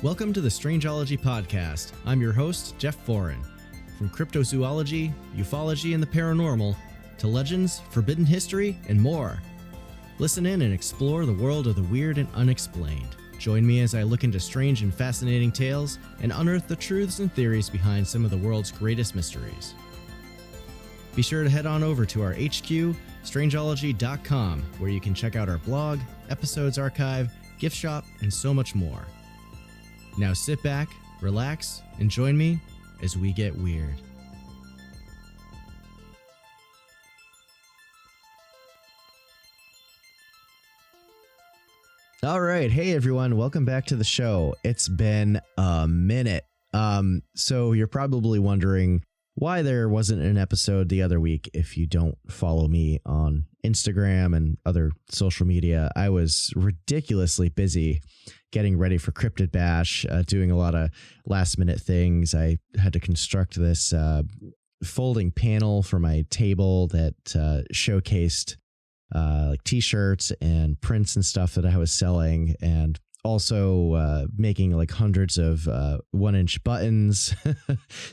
Welcome to the Strangeology podcast. I'm your host, Jeff Foran. From cryptozoology, ufology, and the paranormal, to legends, forbidden history, and more. Listen in and explore the world of the weird and unexplained. Join me as I look into strange and fascinating tales and unearth the truths and theories behind some of the world's greatest mysteries. Be sure to head on over to our HQ, Strangeology.com, where you can check out our blog, episodes archive, gift shop, and so much more. Now sit back, relax, and join me as we get weird. All right. Hey, everyone. Welcome back to the show. It's been a minute. So you're probably wondering why there wasn't an episode the other week. If you don't follow me on Instagram and other social media, I was ridiculously busy getting ready for Cryptid Bash, doing a lot of last minute things. I had to construct this folding panel for my table that showcased like t-shirts and prints and stuff that I was selling, and also making like hundreds of 1-inch buttons.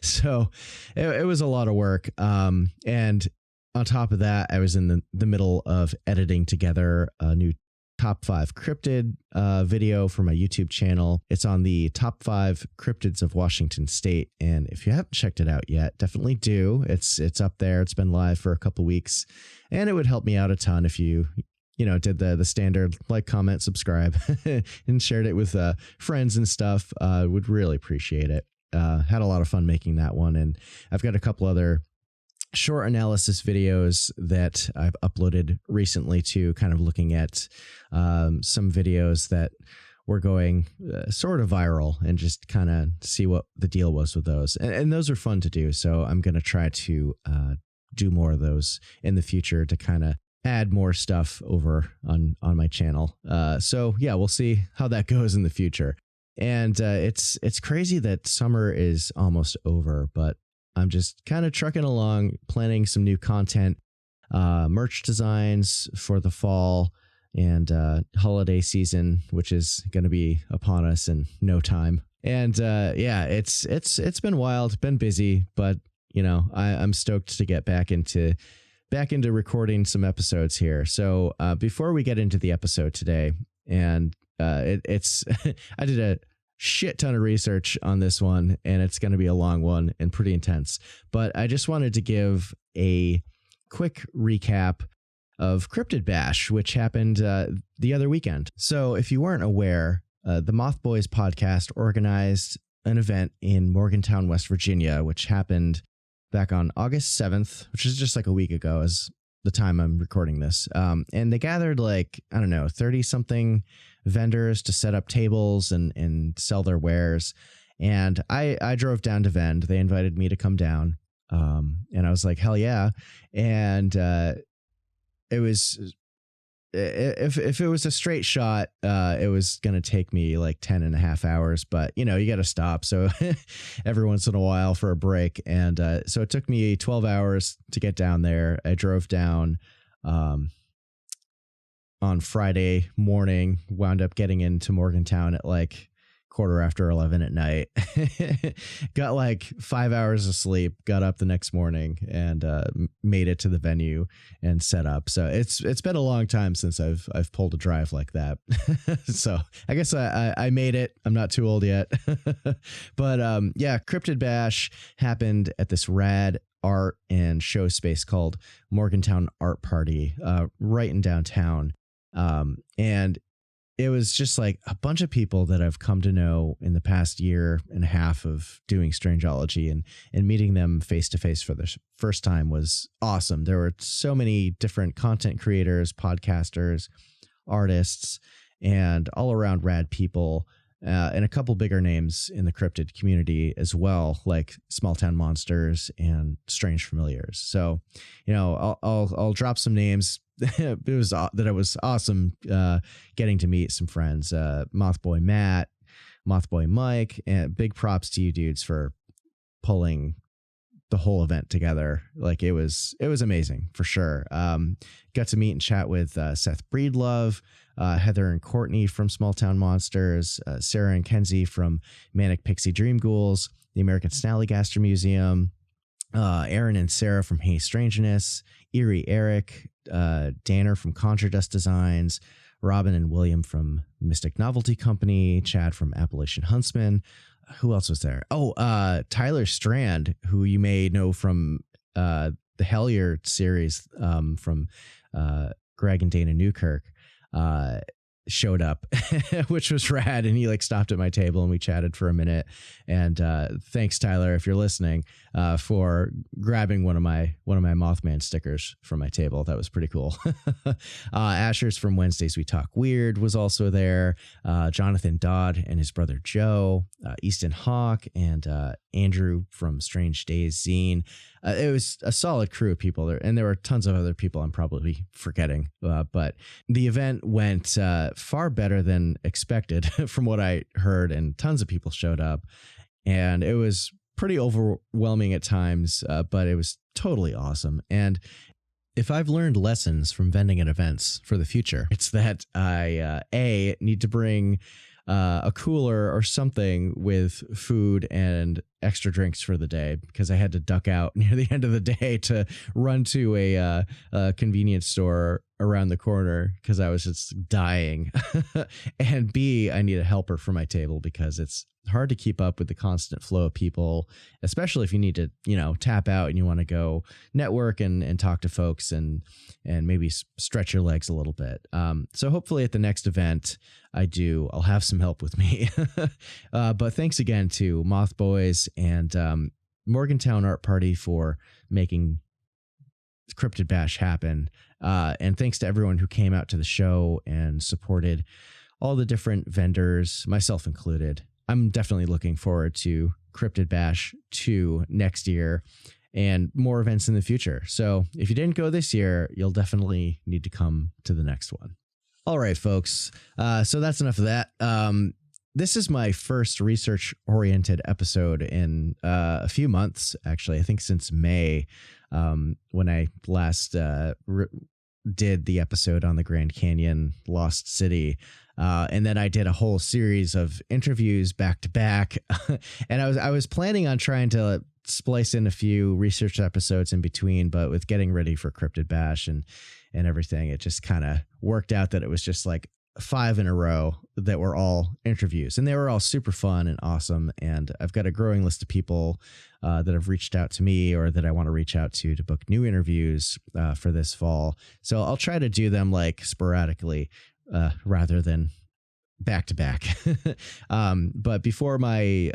So it was a lot of work. And on top of that, I was in the middle of editing together a new top 5 cryptid video for my YouTube channel. It's on the top 5 cryptids of Washington State, and if you haven't checked it out yet, definitely do. It's up there. It's been live for a couple weeks, and it would help me out a ton if you did the standard like, comment, subscribe, and shared it with friends and stuff. Would really appreciate it. Had a lot of fun making that one, and I've got a couple other short analysis videos that I've uploaded recently too, kind of looking at some videos that were going sort of viral, and just kind of see what the deal was with those. And those are fun to do. So I'm going to try to do more of those in the future to kind of add more stuff over on my channel. So yeah, we'll see how that goes in the future. And it's crazy that summer is almost over, but I'm just kind of trucking along, planning some new content, merch designs for the fall and holiday season, which is going to be upon us in no time. And yeah, it's been wild, been busy, but I'm stoked to get back into recording some episodes here. So before we get into the episode today, and it's I did a shit ton of research on this one, and it's going to be a long one and pretty intense, but I just wanted to give a quick recap of Cryptid Bash, which happened the other weekend. So if you weren't aware, the Moth Boys podcast organized an event in Morgantown, West Virginia, which happened back on August 7th, which is just like a week ago as the time I'm recording this. And they gathered 30 something vendors to set up tables and sell their wares. And I drove down to Vend. They invited me to come down. And I was like, hell yeah. And it was, if it was a straight shot, it was going to take me like 10.5 hours, but you got to stop. So every once in a while for a break. And so it took me 12 hours to get down there. I drove down on Friday morning, wound up getting into Morgantown at like 11:15 at night. Got like 5 hours of sleep, got up the next morning, and made it to the venue and set up. So it's been a long time since I've pulled a drive like that. So I guess I made it. I'm not too old yet. But yeah, Cryptid Bash happened at this rad art and show space called Morgantown Art Party, right in downtown. And it was just like a bunch of people that I've come to know in the past year and a half of doing Strangeology, and meeting them face to face for the first time was awesome. There were so many different content creators, podcasters, artists, and all around rad people, and a couple bigger names in the cryptid community as well, like Small Town Monsters and Strange Familiars. So, I'll drop some names. It was awesome getting to meet some friends, Mothboy Matt, Mothboy Mike, and big props to you dudes for pulling the whole event together. Like it was amazing for sure. Got to meet and chat with Seth Breedlove, Heather and Courtney from Small Town Monsters, Sarah and Kenzie from Manic Pixie Dream Ghouls, the American Snallygaster Museum, Aaron and Sarah from Hey Strangeness, Eerie Eric, Danner from Conjure Dust Designs, Robin and William from Mystic Novelty Company, Chad from Appalachian Huntsman. Who else was there? Oh, Tyler Strand, who you may know from the Hellier series from Greg and Dana Newkirk, showed up, which was rad. And he like stopped at my table and we chatted for a minute. And thanks, Tyler, if you're listening, for grabbing one of my Mothman stickers from my table. That was pretty cool. Asher's from Wednesdays We Talk Weird was also there. Jonathan Dodd and his brother Joe, Easton Hawk, and Andrew from Strange Days Zine. It was a solid crew of people there, and there were tons of other people I'm probably forgetting. But the event went far better than expected from what I heard, and tons of people showed up, and it was pretty overwhelming at times, but it was totally awesome. And if I've learned lessons from vending at events for the future, it's that I need to bring a cooler or something with food and extra drinks for the day, because I had to duck out near the end of the day to run to a convenience store around the corner because I was just dying. And B, I need a helper for my table because it's hard to keep up with the constant flow of people, especially if you need to, tap out and you want to go network and talk to folks and maybe stretch your legs a little bit. So hopefully at the next event I'll have some help with me. But thanks again to Moth Boys and Morgantown Art Party for making Cryptid Bash happen. And thanks to everyone who came out to the show and supported all the different vendors, myself included. I'm definitely looking forward to Cryptid Bash 2 next year and more events in the future. So if you didn't go this year, you'll definitely need to come to the next one. All right, folks. So that's enough of that. This is my first research-oriented episode in a few months, actually. I think since May, when I last did the episode on the Grand Canyon Lost City. And then I did a whole series of interviews back to back. And I was planning on trying to splice in a few research episodes in between, but with getting ready for Cryptid Bash and everything, it just kind of worked out that it was just like 5 in a row that were all interviews, and they were all super fun and awesome. And I've got a growing list of people that have reached out to me or that I want to reach out to book new interviews for this fall. So I'll try to do them like sporadically rather than back to back. But before my,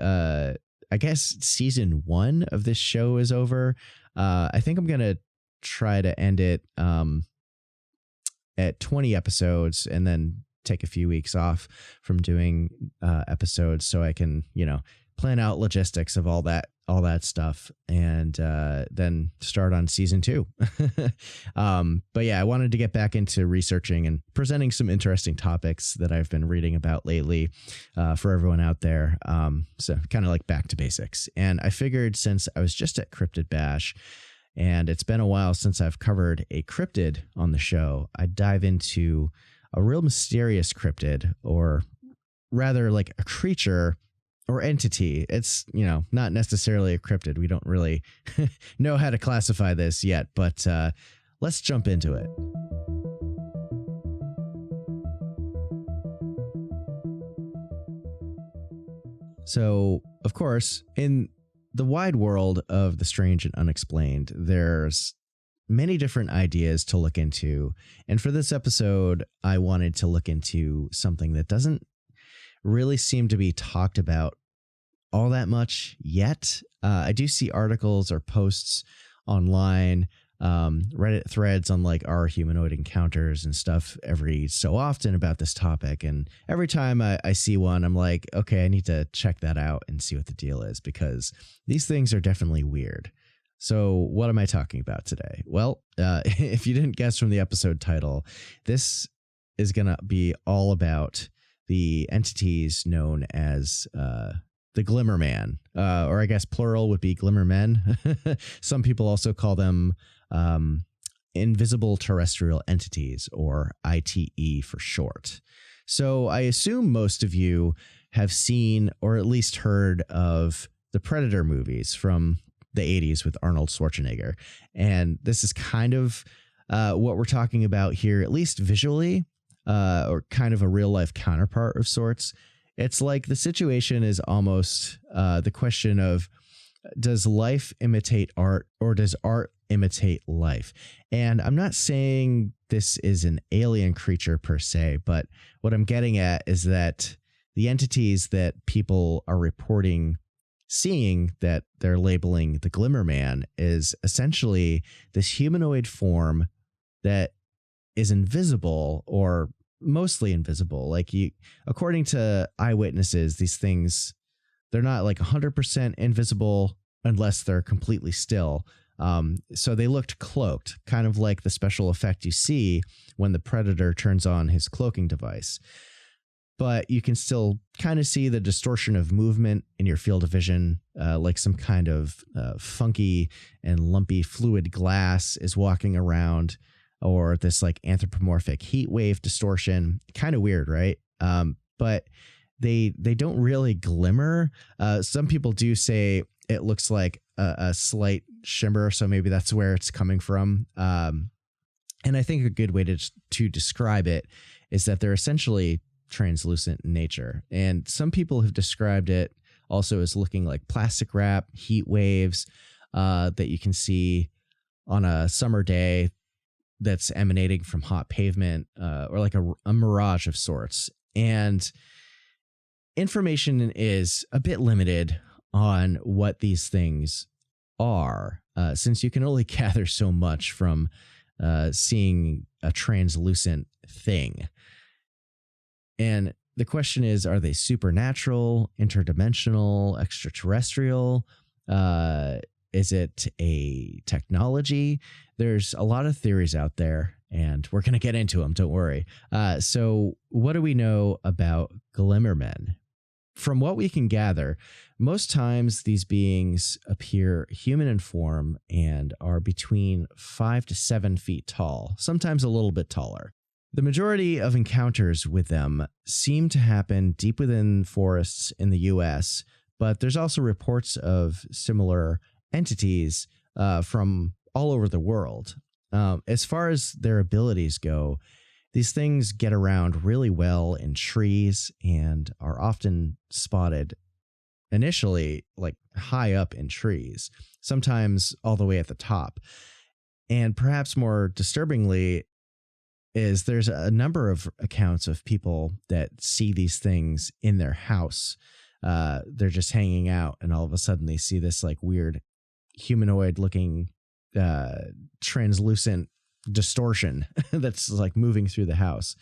I guess season 1 of this show is over, I think I'm going to try to end it at 20 episodes and then take a few weeks off from doing episodes so I can, plan out logistics of all that stuff, and then start on season 2. But yeah, I wanted to get back into researching and presenting some interesting topics that I've been reading about lately for everyone out there. So kind of like back to basics. And I figured since I was just at Cryptid Bash, and it's been a while since I've covered a cryptid on the show, I'd dive into a real mysterious cryptid, or rather like a creature or entity. It's, not necessarily a cryptid. We don't really know how to classify this yet, but let's jump into it. So, of course, in the wide world of the strange and unexplained, there's many different ideas to look into. And for this episode, I wanted to look into something that doesn't really seem to be talked about all that much yet. I do see articles or posts online, Reddit threads on like our humanoid encounters and stuff every so often about this topic. And every time I see one, I'm like, okay, I need to check that out and see what the deal is, because these things are definitely weird. So what am I talking about today? Well, if you didn't guess from the episode title, this is going to be all about the entities known as the Glimmer Man, or I guess plural would be Glimmer Men. Some people also call them invisible terrestrial entities, or ITE for short. So I assume most of you have seen or at least heard of the Predator movies from the 80s with Arnold Schwarzenegger. And this is kind of what we're talking about here, at least visually, or kind of a real life counterpart of sorts. It's like the situation is almost the question of, does life imitate art, or does art imitate life? And I'm not saying this is an alien creature per se, but what I'm getting at is that the entities that people are reporting seeing that they're labeling the Glimmer Man is essentially this humanoid form that is invisible, or mostly invisible. Like, according to eyewitnesses, these things, they're not like 100% invisible unless they're completely still. So they looked cloaked, kind of like the special effect you see when the Predator turns on his cloaking device. But you can still kind of see the distortion of movement in your field of vision, like some kind of funky and lumpy fluid glass is walking around, or this like anthropomorphic heat wave distortion. Kind of weird, right? But they don't really glimmer. Some people do say it looks like a slight shimmer, so maybe that's where it's coming from. And I think a good way to describe it is that they're essentially translucent in nature. And some people have described it also as looking like plastic wrap, heat waves that you can see on a summer day that's emanating from hot pavement, or like a mirage of sorts. And information is a bit limited on what these things are, since you can only gather so much from seeing a translucent thing. And the question is, are they supernatural, interdimensional, extraterrestrial? Is it a technology? There's a lot of theories out there, and we're going to get into them. Don't worry. So what do we know about Glimmer Men? From what we can gather, most times these beings appear human in form and are between 5 to 7 feet tall, sometimes a little bit taller. The majority of encounters with them seem to happen deep within forests in the US, but there's also reports of similar entities from all over the world. As far as their abilities go, these things get around really well in trees and are often spotted initially like high up in trees, sometimes all the way at the top. And perhaps more disturbingly is there's a number of accounts of people that see these things in their house. They're just hanging out, and all of a sudden they see this like weird humanoid looking translucent distortion that's like moving through the house,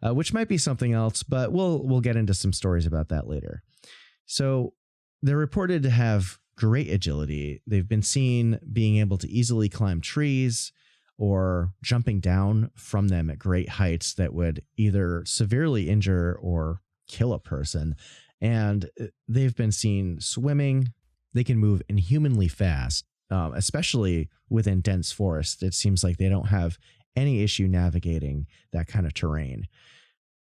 which might be something else, but we'll get into some stories about that later. So they're reported to have great agility. They've been seen being able to easily climb trees or jumping down from them at great heights that would either severely injure or kill a person. And they've been seen swimming. They can move inhumanly fast, especially within dense forests. It seems like they don't have any issue navigating that kind of terrain.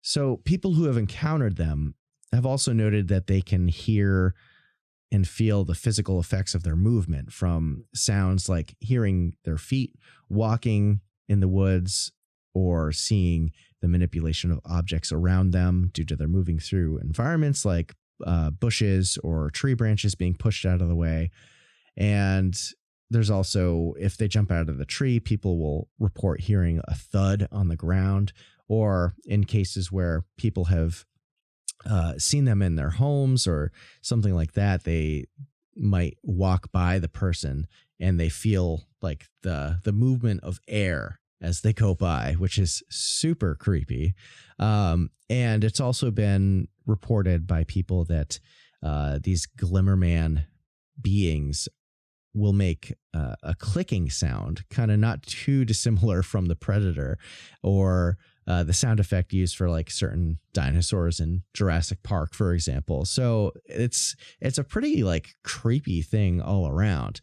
So people who have encountered them have also noted that they can hear and feel the physical effects of their movement, from sounds like hearing their feet walking in the woods, or seeing the manipulation of objects around them due to their moving through environments like bushes or tree branches being pushed out of the way. And there's also, if they jump out of the tree, people will report hearing a thud on the ground, or in cases where people have seen them in their homes or something like that, they might walk by the person and they feel like the movement of air as they go by, which is super creepy. And it's also been reported by people that these Glimmer Man beings will make a clicking sound, kind of not too dissimilar from the Predator, or the sound effect used for like certain dinosaurs in Jurassic Park, for example. So it's a pretty like creepy thing all around.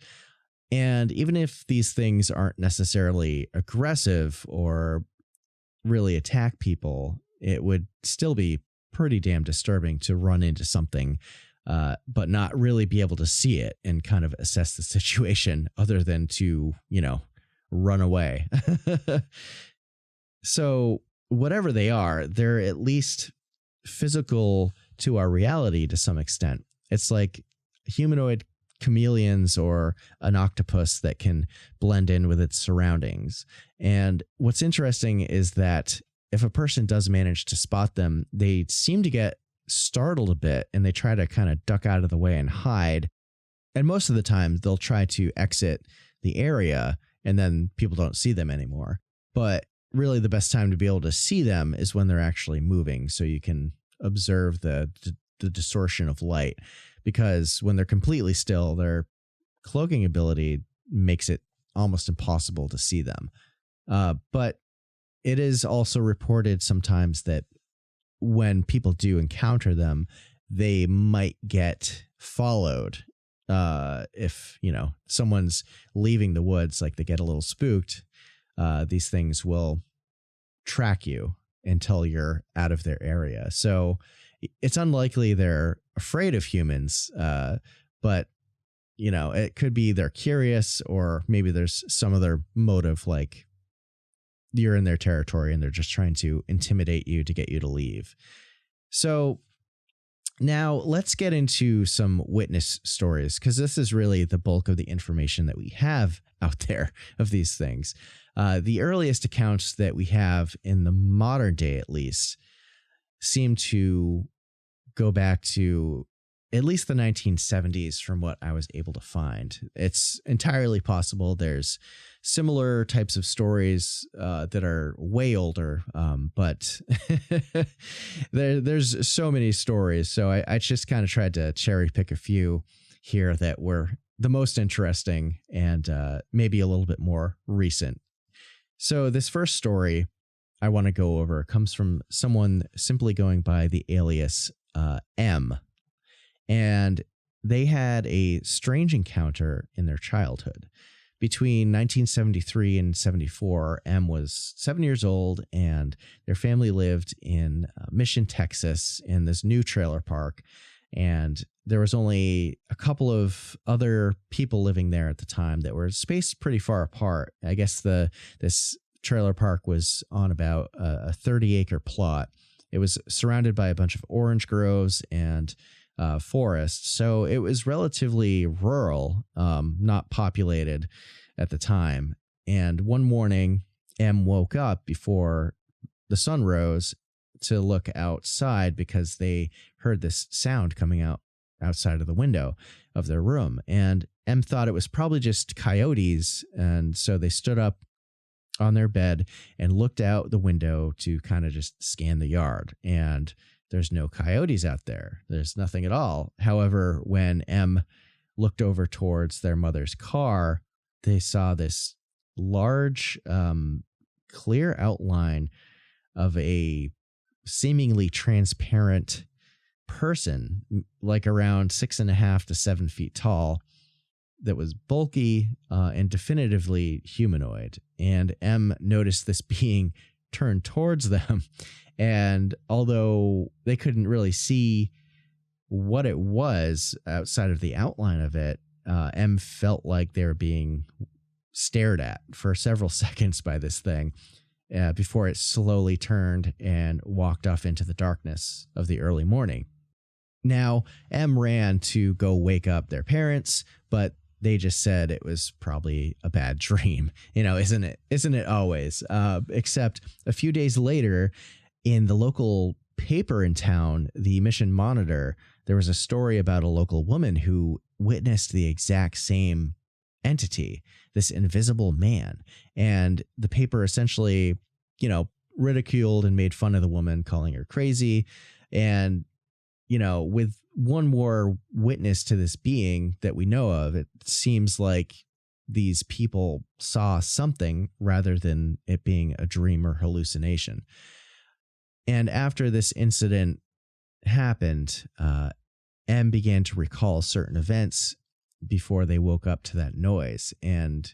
And even if these things aren't necessarily aggressive or really attack people, it would still be pretty damn disturbing to run into something, but not really be able to see it and kind of assess the situation other than to, run away. So whatever they are, they're at least physical to our reality to some extent. It's like humanoid chameleons or an octopus that can blend in with its surroundings. And what's interesting is that if a person does manage to spot them, they seem to get startled a bit and they try to kind of duck out of the way and hide. And most of the time they'll try to exit the area and then people don't see them anymore. But really the best time to be able to see them is when they're actually moving, so you can observe the distortion of light, because when they're completely still, their cloaking ability makes it almost impossible to see them. But it is also reported sometimes that when people do encounter them, they might get followed. If, someone's leaving the woods, like they get a little spooked, these things will track you until you're out of their area. So it's unlikely they're afraid of humans, but it could be they're curious, or maybe there's some other motive, like you're in their territory and they're just trying to intimidate you to get you to leave. So now let's get into some witness stories, because this is really the bulk of the information that we have out there of these things. The earliest accounts that we have in the modern day, at least, seem to go back to at least the 1970s from what I was able to find. It's entirely possible there's similar types of stories that are way older, but there's so many stories. So I just kind of tried to cherry pick a few here that were the most interesting and maybe a little bit more recent. So this first story I want to go over comes from someone simply going by the alias M. And they had a strange encounter in their childhood. Between 1973 and 74, M was 7 years old, and their family lived in Mission, Texas, in this new trailer park. And there was only a couple of other people living there at the time that were spaced pretty far apart. I guess this trailer park was on about a 30-acre plot. It was surrounded by a bunch of orange groves and forest, so it was relatively rural, not populated at the time. And one morning, M woke up before the sun rose to look outside because they heard this sound coming out outside of the window of their room. And M thought it was probably just coyotes, and so they stood up on their bed and looked out the window to kind of just scan the yard. And there's no coyotes out there. There's nothing at all. However, when M looked over towards their mother's car, they saw this large, clear outline of a seemingly transparent person, like around 6.5 to 7 feet tall, that was bulky and definitively humanoid. And M noticed this being turned towards them. And although they couldn't really see what it was outside of the outline of it, M felt like they were being stared at for several seconds by this thing before it slowly turned and walked off into the darkness of the early morning. Now, M ran to go wake up their parents, but they just said it was probably a bad dream. Isn't it? Isn't it always? Except a few days later, in the local paper in town, the Mission Monitor, there was a story about a local woman who witnessed the exact same entity, this invisible man. And the paper essentially, ridiculed and made fun of the woman, calling her crazy. And, with one more witness to this being that we know of, it seems like these people saw something rather than it being a dream or hallucination. And after this incident happened, M began to recall certain events before they woke up to that noise, and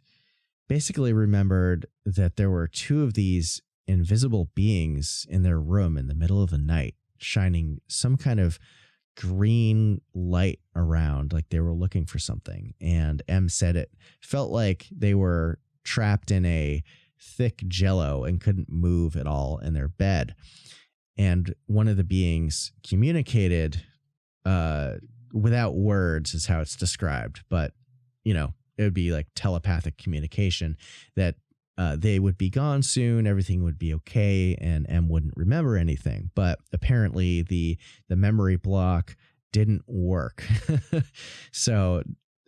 basically remembered that there were two of these invisible beings in their room in the middle of the night, shining some kind of green light around, like they were looking for something. And M said it felt like they were trapped in a thick jello and couldn't move at all in their bed. And one of the beings communicated without words, is how it's described, but it would be like telepathic communication, that they would be gone soon, everything would be okay, and M wouldn't remember anything. But apparently the memory block didn't work. So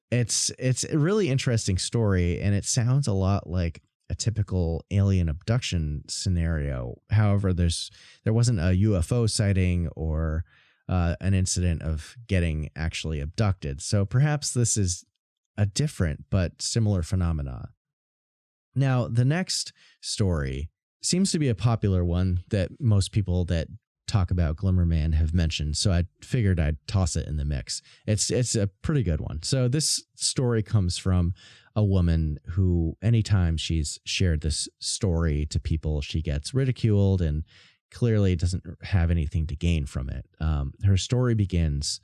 it's a really interesting story, and it sounds a lot like a typical alien abduction scenario. However, there wasn't a UFO sighting or an incident of getting actually abducted. So perhaps this is a different but similar phenomenon. Now, the next story seems to be a popular one that most people that talk about Glimmer Man have mentioned, so I figured I'd toss it in the mix. It's a pretty good one. So this story comes from a woman who, anytime she's shared this story to people, she gets ridiculed and clearly doesn't have anything to gain from it. Her story begins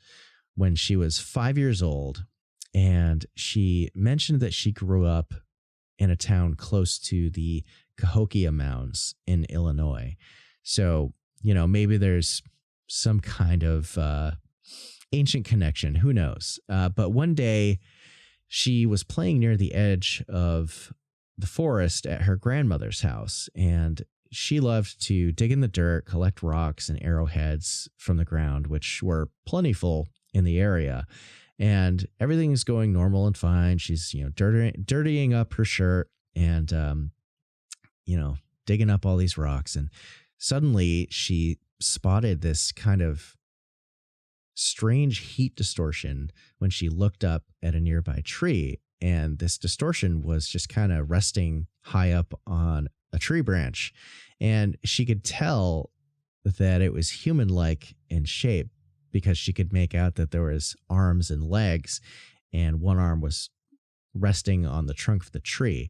when she was 5 years old, and she mentioned that she grew up in a town close to the Cahokia Mounds in Illinois. So, maybe there's some kind of ancient connection. Who knows? But one day she was playing near the edge of the forest at her grandmother's house, and she loved to dig in the dirt, collect rocks and arrowheads from the ground, which were plentiful in the area. And everything is going normal and fine. She's, dirtying up her shirt and, digging up all these rocks. And suddenly she spotted this kind of strange heat distortion when she looked up at a nearby tree. And this distortion was just kind of resting high up on a tree branch. And she could tell that it was human-like in shape, because she could make out that there was arms and legs, and one arm was resting on the trunk of the tree.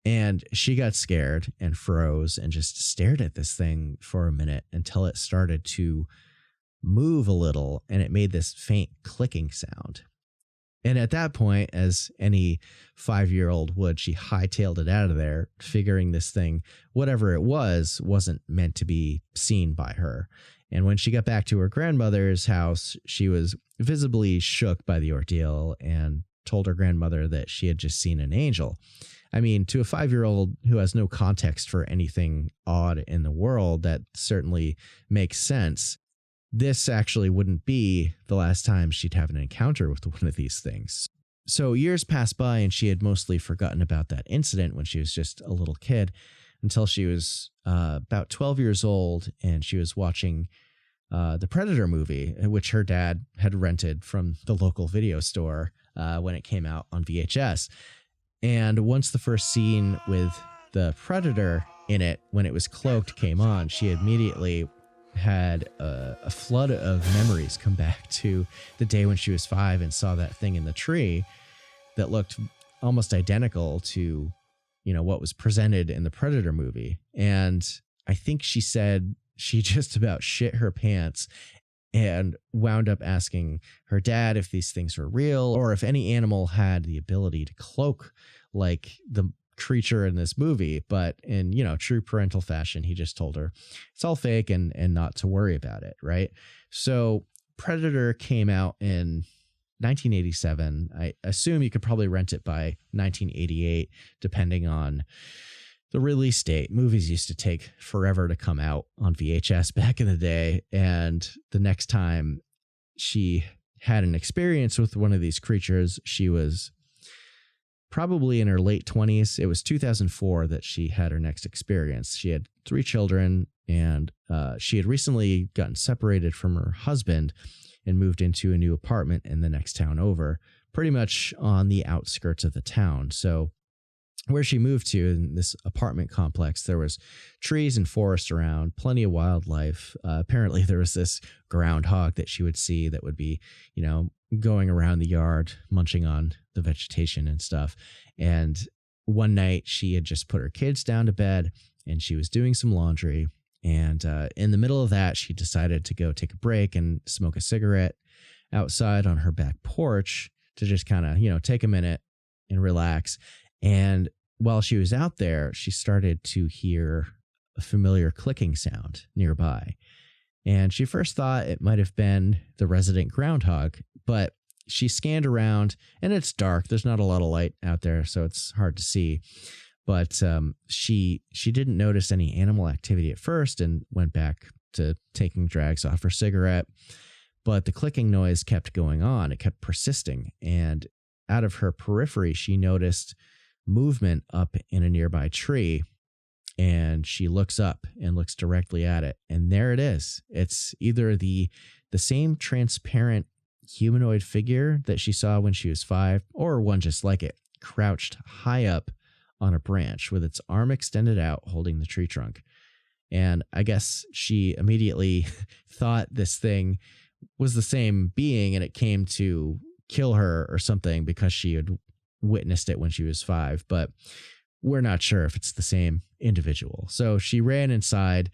And she got scared and froze and just stared at this thing for a minute until it started to move a little, and it made this faint clicking sound. And at that point, as any 5-year-old would, she hightailed it out of there, figuring this thing, whatever it was, wasn't meant to be seen by her. And when she got back to her grandmother's house, she was visibly shook by the ordeal and told her grandmother that she had just seen an angel. I mean, to a 5-year-old who has no context for anything odd in the world, that certainly makes sense. This actually wouldn't be the last time she'd have an encounter with one of these things. So years passed by, and she had mostly forgotten about that incident when she was just a little kid, until she was about 12 years old, and she was watching the Predator movie, which her dad had rented from the local video store when it came out on VHS. And once the first scene with the Predator in it, when it was cloaked, came on, she immediately had a flood of memories come back to the day when she was 5 and saw that thing in the tree that looked almost identical to, what was presented in the Predator movie. And I think she said she just about shit her pants and wound up asking her dad if these things were real, or if any animal had the ability to cloak like the creature in this movie. But in, true parental fashion, he just told her it's all fake and not to worry about it. Right. So Predator came out in 1987. I assume you could probably rent it by 1988, depending on the release date. Movies used to take forever to come out on VHS back in the day. And the next time she had an experience with one of these creatures, she was probably in her late 20s. It was 2004 that she had her next experience. She had 3 children, and she had recently gotten separated from her husband and moved into a new apartment in the next town over, pretty much on the outskirts of the town. So where she moved to, in this apartment complex, there was trees and forest around, plenty of wildlife. Apparently there was this groundhog that she would see that would be, going around the yard, munching on the vegetation and stuff. And one night she had just put her kids down to bed and she was doing some laundry. And in the middle of that, she decided to go take a break and smoke a cigarette outside on her back porch to just kind of, take a minute and relax. And while she was out there, she started to hear a familiar clicking sound nearby. And she first thought it might have been the resident groundhog, but she scanned around and it's dark. There's not a lot of light out there, so it's hard to see. But she didn't notice any animal activity at first and went back to taking drags off her cigarette. But the clicking noise kept going on. It kept persisting. And out of her periphery, she noticed movement up in a nearby tree. And she looks up and looks directly at it. And there it is. It's either the same transparent humanoid figure that she saw when she was 5, or one just like it, crouched high up on a branch with its arm extended out, holding the tree trunk. And I guess she immediately thought this thing was the same being and it came to kill her or something because she had witnessed it when she was 5. But we're not sure if it's the same individual. So she ran inside,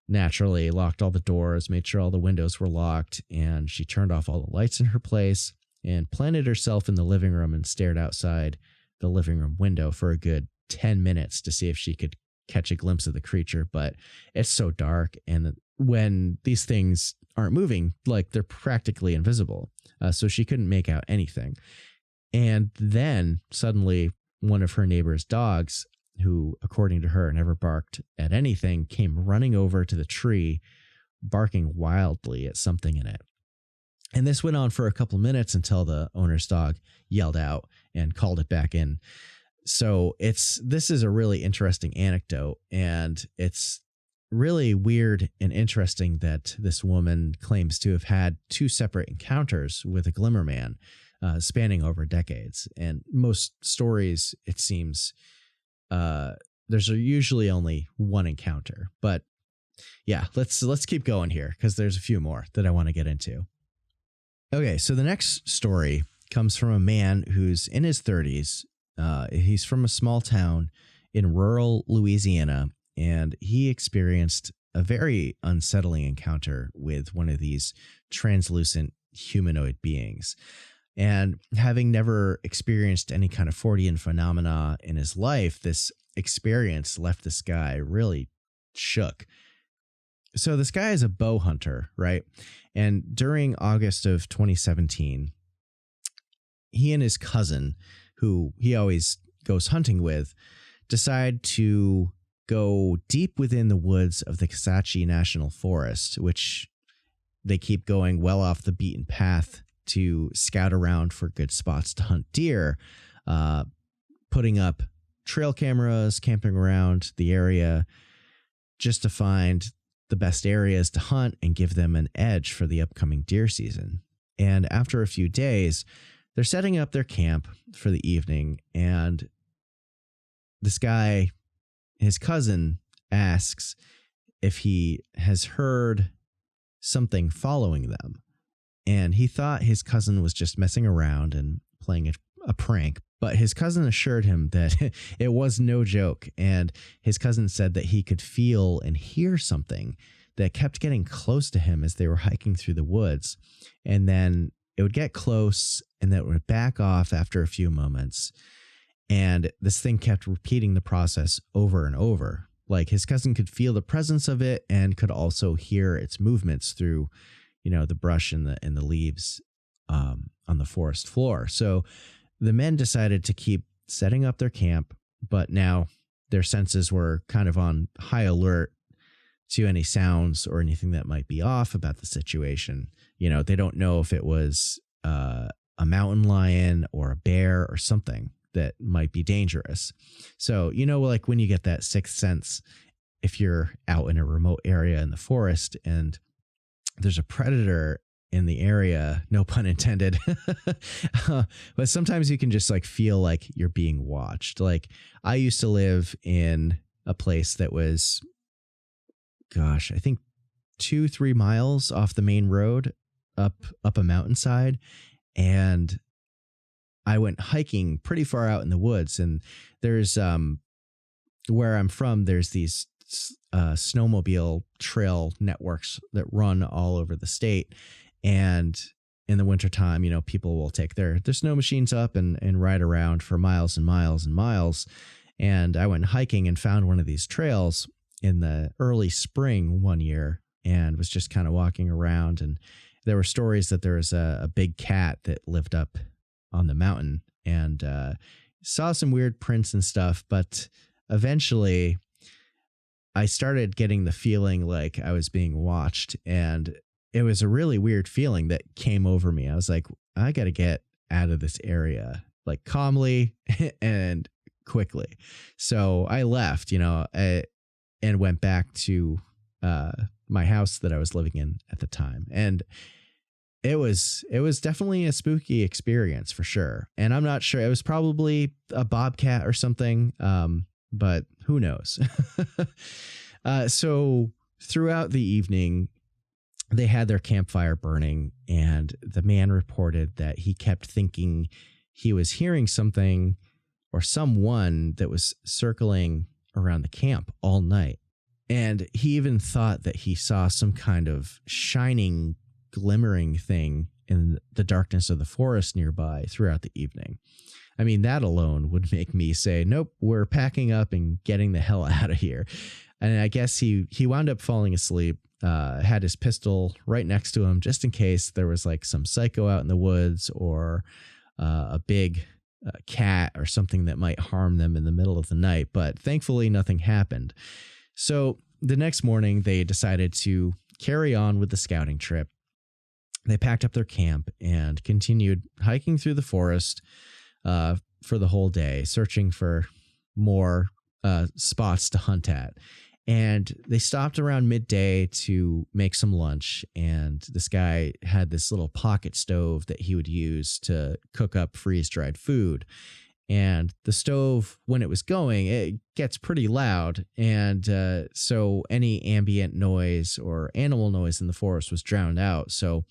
naturally, locked all the doors, made sure all the windows were locked, and she turned off all the lights in her place and planted herself in the living room and stared outside the living room window for a good 10 minutes to see if she could catch a glimpse of the creature. But it's so dark, and when these things aren't moving, like, they're practically invisible. So she couldn't make out anything. And then suddenly one of her neighbor's dogs, who, according to her, never barked at anything, came running over to the tree, barking wildly at something in it. And this went on for a couple minutes until the owner's dog yelled out and called it back in. So this is a really interesting anecdote, and it's really weird and interesting that this woman claims to have had 2 separate encounters with a Glimmer Man, spanning over decades. And most stories, it seems, there's usually only one encounter. But yeah, let's keep going here because there's a few more that I want to get into. Okay, so the next story comes from a man who's in his 30s. He's from a small town in rural Louisiana, and he experienced a very unsettling encounter with one of these translucent humanoid beings. And having never experienced any kind of Fortean phenomena in his life, this experience left this guy really shook. So this guy is a bow hunter, right? And during August of 2017, he and his cousin, who he always goes hunting with, decide to go deep within the woods of the Kisatchie National Forest, which they keep going well off the beaten path to scout around for good spots to hunt deer, putting up trail cameras, camping around the area just to find the best areas to hunt and give them an edge for the upcoming deer season. And after a few days, they're setting up their camp for the evening, and this guy, his cousin, asks if he has heard something following them. And he thought his cousin was just messing around and playing a prank. But his cousin assured him that it was no joke. And his cousin said that he could feel and hear something that kept getting close to him as they were hiking through the woods. And then it would get close and then it would back off after a few moments. And this thing kept repeating the process over and over. Like, his cousin could feel the presence of it and could also hear its movements through, the brush and the leaves on the forest floor. So the men decided to keep setting up their camp, but now their senses were kind of on high alert to any sounds or anything that might be off about the situation. They don't know if it was a mountain lion or a bear or something that might be dangerous. So, like when you get that sixth sense, if you're out in a remote area in the forest and there's a predator in the area, no pun intended. But sometimes you can just like feel like you're being watched. Like I used to live in a place that was, gosh, I think 2-3 miles off the main road up a mountainside. And I went hiking pretty far out in the woods, and there's where I'm from, there's these snowmobile trail networks that run all over the state. And in the wintertime, you know, people will take their snow machines up and ride around for miles and miles and miles. And I went hiking and found one of these trails in the early spring one year and was just kind of walking around. And there were stories that there was a big cat that lived up on the mountain, and saw some weird prints and stuff. But eventually I started getting the feeling like I was being watched, and it was a really weird feeling that came over me. I was like, I got to get out of this area, like calmly and quickly. So I left, you know, and went back to my house that I was living in at the time. And it was definitely a spooky experience for sure. And I'm not sure, it was probably a bobcat or something. But who knows? So throughout the evening, they had their campfire burning, and the man reported that he kept thinking he was hearing something or someone that was circling around the camp all night. And he even thought that he saw some kind of shining, glimmering thing in the darkness of the forest nearby throughout the evening. I mean, that alone would make me say, nope, we're packing up and getting the hell out of here. And I guess he wound up falling asleep, had his pistol right next to him just in case there was like some psycho out in the woods or a big cat or something that might harm them in the middle of the night. But thankfully, nothing happened. So the next morning, they decided to carry on with the scouting trip. They packed up their camp and continued hiking through the forest for the whole day, searching for more spots to hunt at. And they stopped around midday to make some lunch. And this guy had this little pocket stove that he would use to cook up freeze-dried food. And the stove, when it was going, it gets pretty loud. And so any ambient noise or animal noise in the forest was drowned out. So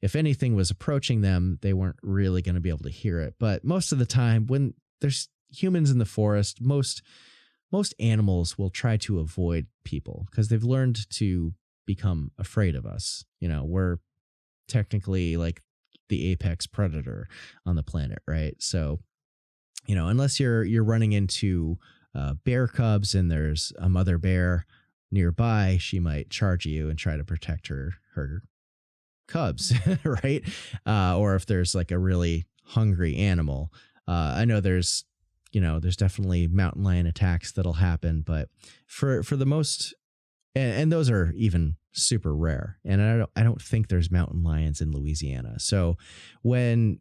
if anything was approaching them, they weren't really going to be able to hear it. But most of the time, when there's humans in the forest, most animals will try to avoid people because they've learned to become afraid of us. You know, we're technically like the apex predator on the planet, right? So, you know, unless you're running into bear cubs and there's a mother bear nearby, she might charge you and try to protect her cubs, right? Or if there's like a really hungry animal. I know there's definitely mountain lion attacks that'll happen, but for the most, and those are even super rare. And I don't think there's mountain lions in Louisiana. So when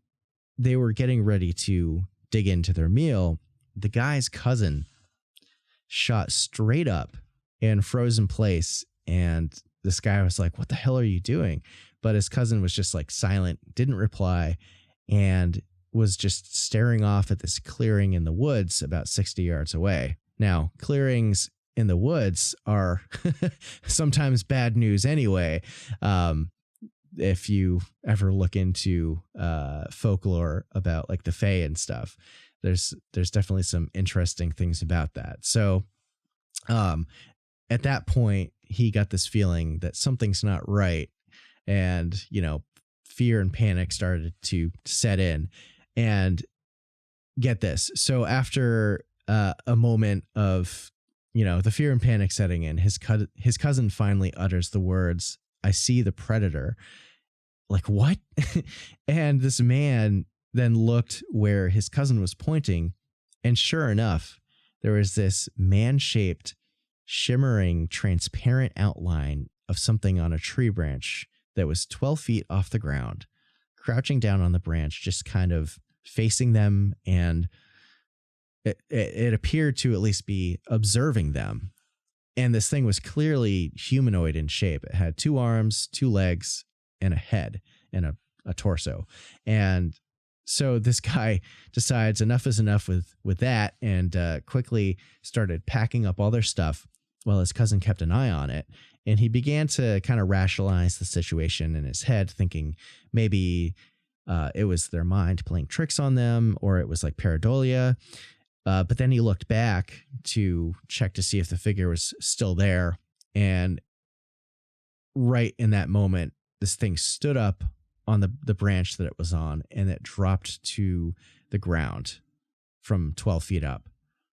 they were getting ready to dig into their meal, the guy's cousin shot straight up and froze in place. And this guy was like, what the hell are you doing? But his cousin was just like silent, didn't reply, and was just staring off at this clearing in the woods about 60 yards away. Now, clearings in the woods are sometimes bad news anyway. If you ever look into folklore about like the Fae and stuff, there's definitely some interesting things about that. So at that point, he got this feeling that something's not right. And, you know, fear and panic started to set in. And get this. So after a moment of, you know, the fear and panic setting in, his cousin finally utters the words, "I see the predator." Like, what? And this man then looked where his cousin was pointing. And sure enough, there was this man-shaped, shimmering, transparent outline of something on a tree branch that was 12 feet off the ground, crouching down on the branch, just kind of facing them. And it appeared to at least be observing them. And this thing was clearly humanoid in shape. It had 2 arms, 2 legs, and a head and a torso. And so this guy decides enough is enough with that, and quickly started packing up all their stuff while his cousin kept an eye on it. And he began to kind of rationalize the situation in his head, thinking maybe it was their mind playing tricks on them, or it was like pareidolia. But then he looked back to check to see if the figure was still there. And right in that moment, this thing stood up on the branch that it was on, and it dropped to the ground from 12 feet up.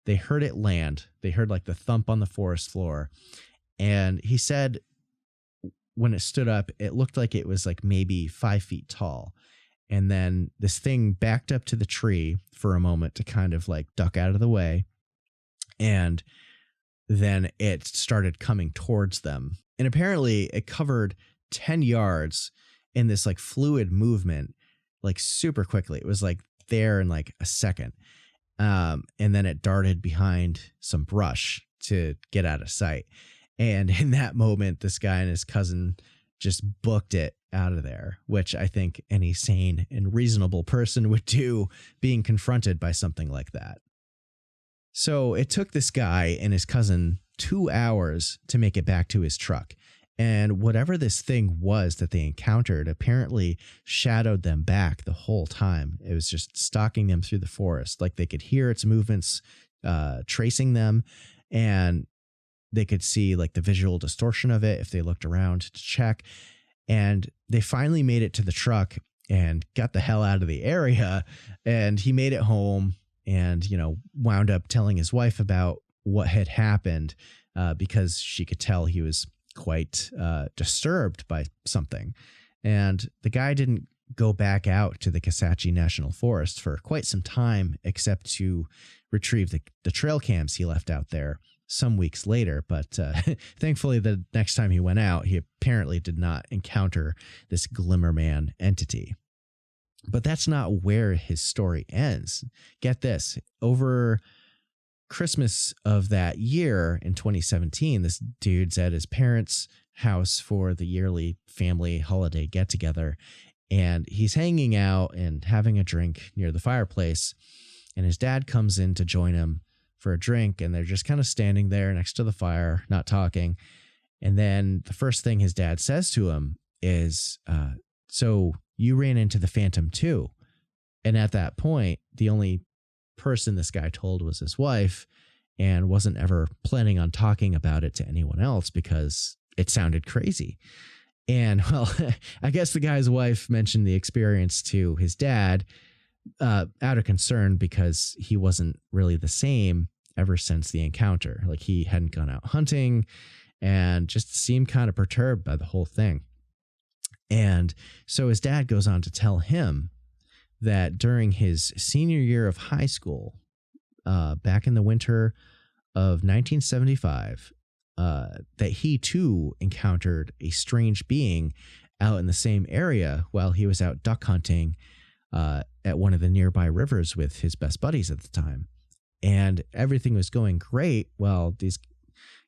They heard it land. They heard like the thump on the forest floor. And he said when it stood up, it looked like it was like maybe 5 feet tall. And then this thing backed up to the tree for a moment to kind of like duck out of the way. And then it started coming towards them. And apparently it covered 10 yards in this like fluid movement, like super quickly. It was like there in like a second. And then it darted behind some brush to get out of sight. And in that moment, this guy and his cousin just booked it out of there, which I think any sane and reasonable person would do, being confronted by something like that. So it took this guy and his cousin 2 hours to make it back to his truck. And whatever this thing was that they encountered apparently shadowed them back the whole time. It was just stalking them through the forest. Like they could hear its movements tracing them, and they could see like the visual distortion of it if they looked around to check. And they finally made it to the truck and got the hell out of the area. And he made it home and, wound up telling his wife about what had happened because she could tell he was quite disturbed by something. And the guy didn't go back out to the Kisatchie National Forest for quite some time, except to retrieve the trail cams he left out there some weeks later. But thankfully, the next time he went out, he apparently did not encounter this Glimmer Man entity. But that's not where his story ends. Get this. Over Christmas of that year in 2017, this dude's at his parents' house for the yearly family holiday get together, and he's hanging out and having a drink near the fireplace, and his dad comes in to join him for a drink, and they're just kind of standing there next to the fire, not talking. And then the first thing his dad says to him is, so you ran into the Phantom too? And at that point, the only person this guy told was his wife, and wasn't ever planning on talking about it to anyone else because it sounded crazy. And well, I guess the guy's wife mentioned the experience to his dad out of concern because he wasn't really the same ever since the encounter. Like he hadn't gone out hunting and just seemed kind of perturbed by the whole thing. And so his dad goes on to tell him that during his senior year of high school, back in the winter of 1975, that he too encountered a strange being out in the same area while he was out duck hunting at one of the nearby rivers with his best buddies at the time. And everything was going great while these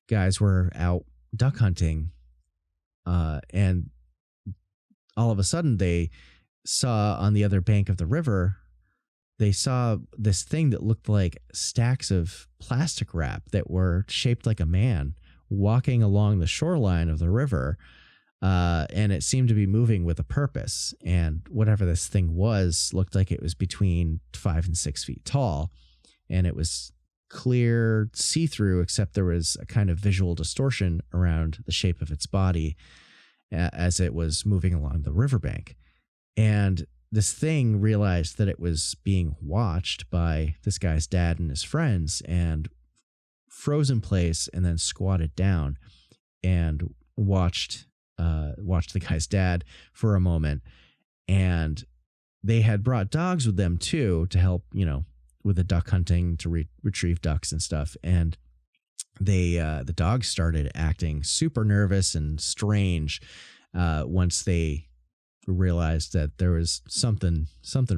guys were out duck hunting. And all of a sudden they saw on the other bank of the river, they saw this thing that looked like stacks of plastic wrap that were shaped like a man walking along the shoreline of the river. And it seemed to be moving with a purpose. And whatever this thing was looked like it was between 5 and 6 feet tall. And it was clear, see-through, except there was a kind of visual distortion around the shape of its body as it was moving along the riverbank. And this thing realized that it was being watched by this guy's dad and his friends, and froze in place and then squatted down and watched the guy's dad for a moment. And they had brought dogs with them too to help, with the duck hunting to retrieve ducks and stuff. And the dogs started acting super nervous and strange once they realized that there was something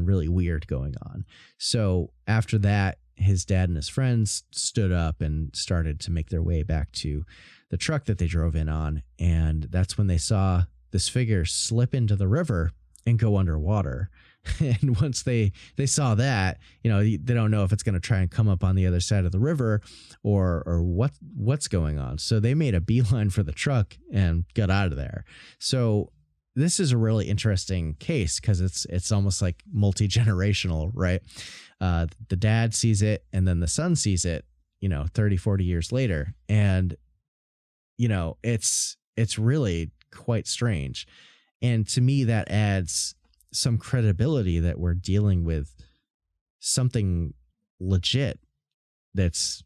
really weird going on. So after that, his dad and his friends stood up and started to make their way back to the truck that they drove in on. And that's when they saw this figure slip into the river and go underwater. And once they saw that, they don't know if it's going to try and come up on the other side of the river or what's going on. So they made a beeline for the truck and got out of there. So this is a really interesting case because it's almost like multi-generational, right? The dad sees it and then the son sees it, 30, 40 years later. And, it's really quite strange. And to me, that adds some credibility that we're dealing with something legit that's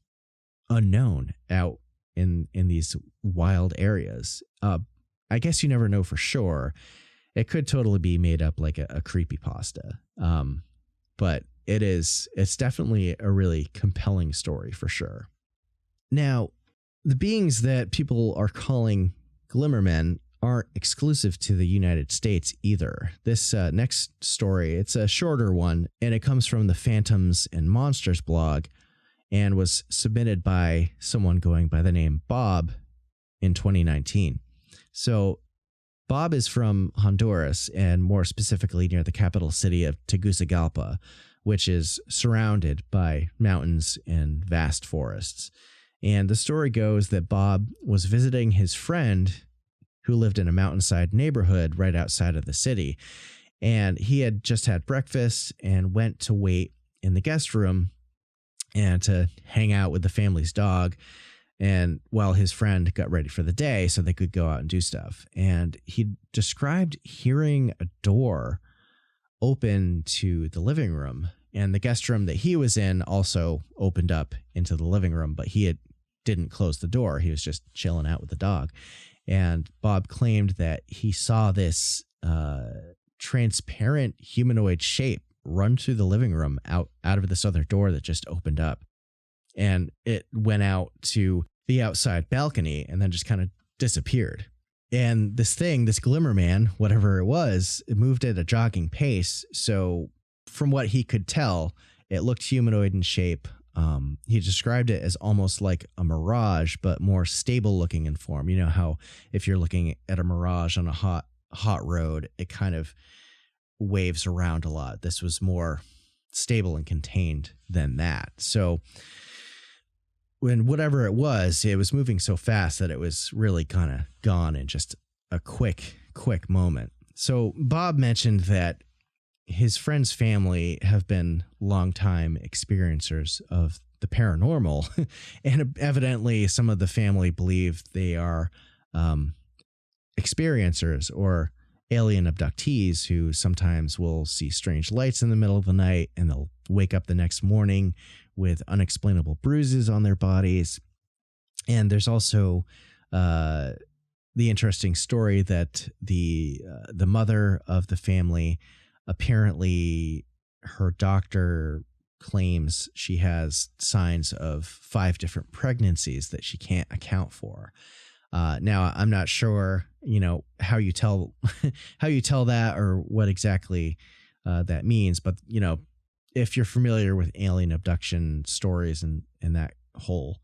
unknown out in these wild areas. I guess you never know for sure. It could totally be made up like a creepypasta. But it's definitely a really compelling story for sure. Now, the beings that people are calling Glimmer Men aren't exclusive to the United States either. This next story, it's a shorter one, and it comes from the Phantoms and Monsters blog and was submitted by someone going by the name Bob in 2019. So Bob is from Honduras, and more specifically near the capital city of Tegucigalpa, which is surrounded by mountains and vast forests. And the story goes that Bob was visiting his friend who lived in a mountainside neighborhood right outside of the city. And he had just had breakfast and went to wait in the guest room and to hang out with the family's dog. And while his friend got ready for the day so they could go out and do stuff. And he described hearing a door open to the living room. And the guest room that he was in also opened up into the living room, but didn't close the door. He was just chilling out with the dog. And Bob claimed that he saw this transparent humanoid shape run through the living room out of this other door that just opened up. And it went out to the outside balcony and then just kind of disappeared. And this Glimmer Man, whatever it moved at a jogging pace. So from what he could tell, it looked humanoid in shape. He described it as almost like a mirage, but more stable looking in form. You know how if you're looking at a mirage on a hot road, it kind of waves around a lot. This was more stable and contained than that. So when whatever it was moving so fast that it was really kind of gone in just a quick moment. So Bob mentioned that his friend's family have been longtime experiencers of the paranormal, and evidently some of the family believe they are experiencers or alien abductees who sometimes will see strange lights in the middle of the night, and they'll wake up the next morning with unexplainable bruises on their bodies. And there's also the interesting story that the mother of the family, apparently her doctor claims she has signs of 5 different pregnancies that she can't account for. Now I'm not sure, how you tell that or what exactly that means, but if you're familiar with alien abduction stories and that whole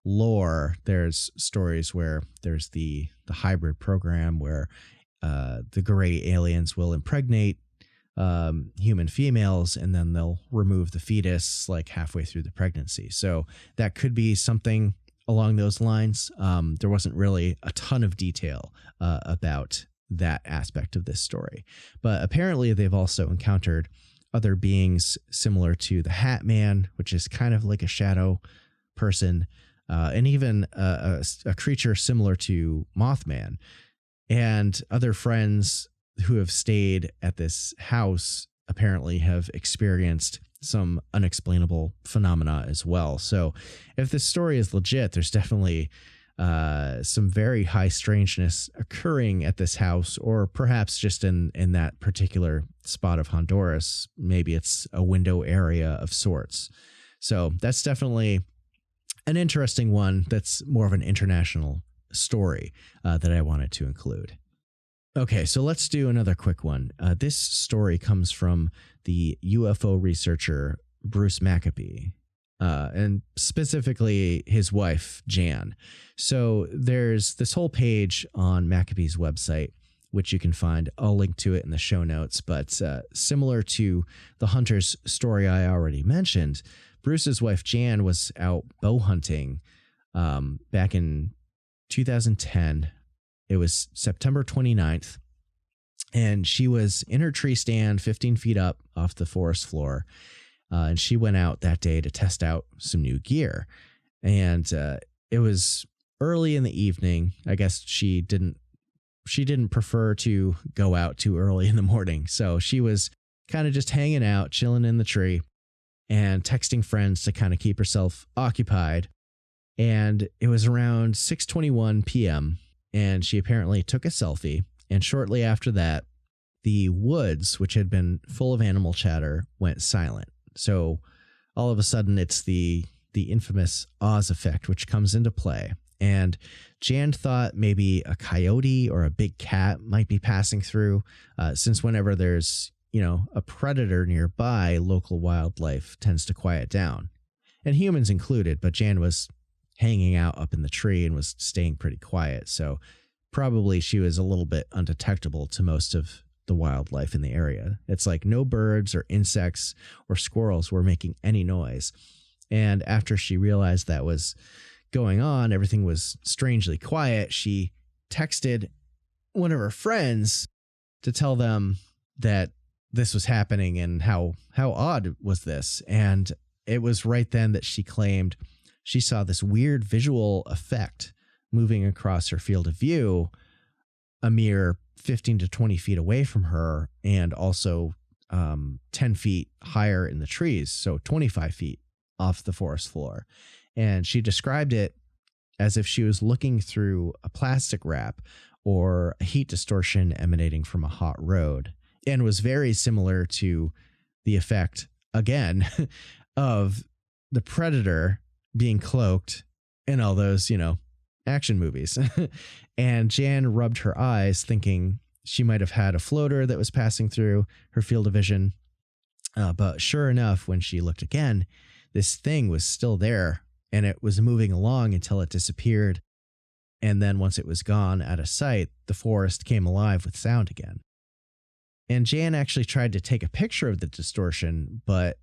lore, there's stories where there's the hybrid program where the gray aliens will impregnate human females, and then they'll remove the fetus like halfway through the pregnancy. So that could be something along those lines. There wasn't really a ton of detail about that aspect of this story, but apparently they've also encountered other beings similar to the Hat Man, which is kind of like a shadow person, and even a creature similar to Mothman. And other friends who have stayed at this house apparently have experienced some unexplainable phenomena as well. So if this story is legit, there's definitely some very high strangeness occurring at this house, or perhaps just in that particular spot of Honduras. Maybe it's a window area of sorts. So that's definitely an interesting one. That's more of an international story that I wanted to include. Okay, so let's do another quick one. This story comes from the UFO researcher Bruce Maccabee, and specifically his wife, Jan. So there's this whole page on Maccabee's website which you can find. I'll link to it in the show notes. But similar to the hunter's story I already mentioned, Bruce's wife Jan was out bow hunting back in 2010. It was September 29th. And she was in her tree stand 15 feet up off the forest floor. And she went out that day to test out some new gear. And it was early in the evening. I guess she didn't prefer to go out too early in the morning. So she was kind of just hanging out, chilling in the tree and texting friends to kind of keep herself occupied. And it was around 6:21 p.m. and she apparently took a selfie. And shortly after that, the woods, which had been full of animal chatter, went silent. So all of a sudden, it's the infamous Oz effect, which comes into play. And Jan thought maybe a coyote or a big cat might be passing through, since whenever there's, a predator nearby, local wildlife tends to quiet down, and humans included. But Jan was hanging out up in the tree and was staying pretty quiet. So probably she was a little bit undetectable to most of the wildlife in the area. It's like no birds or insects or squirrels were making any noise. And after she realized that was going on, everything was strangely quiet, she texted one of her friends to tell them that this was happening and how odd was this. And it was right then that she claimed she saw this weird visual effect moving across her field of view, a mere 15 to 20 feet away from her, and also 10 feet higher in the trees, so 25 feet off the forest floor. And she described it as if she was looking through a plastic wrap or a heat distortion emanating from a hot road, and was very similar to the effect, again, of the predator being cloaked in all those, action movies. And Jan rubbed her eyes, thinking she might have had a floater that was passing through her field of vision. But sure enough, when she looked again, this thing was still there, and it was moving along until it disappeared. And then once it was gone out of sight, the forest came alive with sound again. And Jan actually tried to take a picture of the distortion, but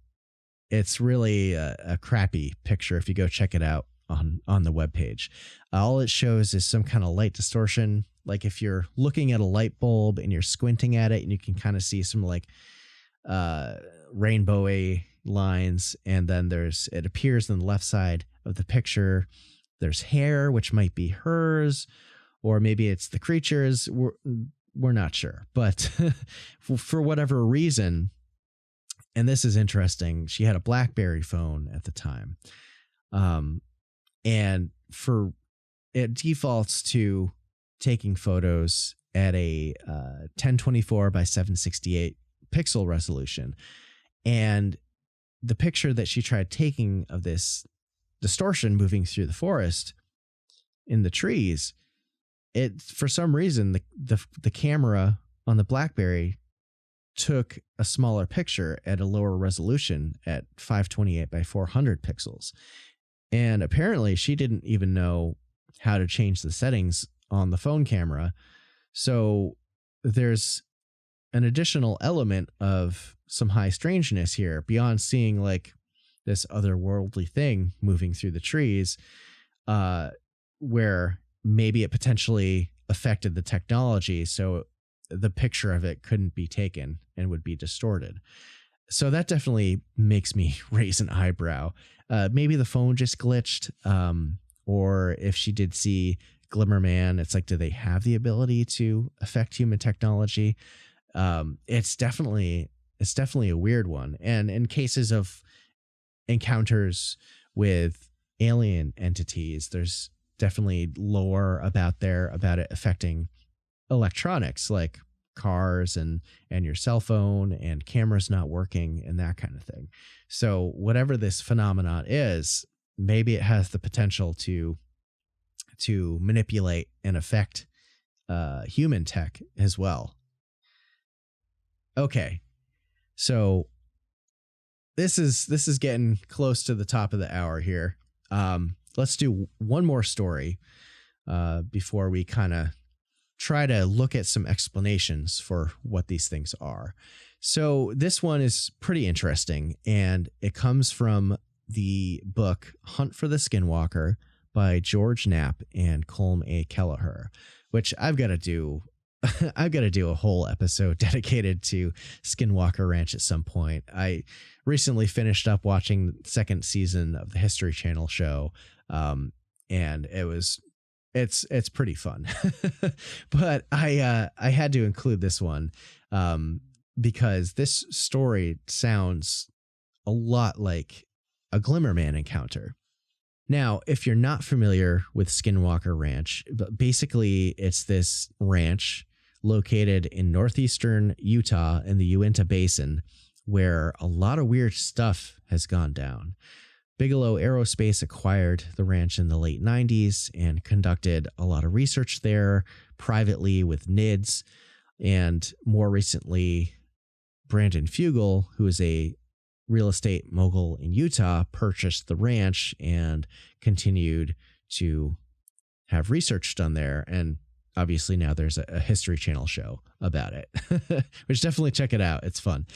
it's really a crappy picture if you go check it out on the webpage. All it shows is some kind of light distortion. Like if you're looking at a light bulb and you're squinting at it, and you can kind of see some like rainbowy lines. And then it appears on the left side of the picture, there's hair, which might be hers, or maybe it's the creature's. We're not sure. But for whatever reason, and this is interesting, she had a BlackBerry phone at the time. And it defaults to taking photos at a 1024 by 768 pixel resolution. And the picture that she tried taking of this distortion moving through the forest in the trees, for some reason, the camera on the BlackBerry took a smaller picture at a lower resolution at 528 by 400 pixels. And apparently she didn't even know how to change the settings on the phone camera. So there's an additional element of some high strangeness here beyond seeing like this otherworldly thing moving through the trees, where maybe it potentially affected the technology. So the picture of it couldn't be taken and would be distorted. So that definitely makes me raise an eyebrow. Maybe the phone just glitched, or if she did see Glimmer Man, it's like, do they have the ability to affect human technology? It's definitely a weird one. And in cases of encounters with alien entities, there's definitely lore about it affecting electronics like cars and your cell phone and cameras not working and that kind of thing. So whatever this phenomenon is, maybe it has the potential to manipulate and affect human tech as well. Okay, so this is getting close to the top of the hour here. Let's do one more story before we kind of try to look at some explanations for what these things are. So this one is pretty interesting, and it comes from the book Hunt for the Skinwalker by George Knapp and Colm A. Kelleher, which I've got to do. I've got to do a whole episode dedicated to Skinwalker Ranch at some point. I recently finished up watching the second season of the History Channel show, and it's pretty fun. But I had to include this one because this story sounds a lot like a Glimmer Man encounter. Now, if you're not familiar with Skinwalker Ranch, basically it's this ranch located in northeastern Utah in the Uinta Basin where a lot of weird stuff has gone down. Bigelow Aerospace acquired the ranch in the late 90s and conducted a lot of research there privately with NIDS. And more recently, Brandon Fugel, who is a real estate mogul in Utah, purchased the ranch and continued to have research done there. And obviously now there's a History Channel show about it, which definitely check it out. It's fun.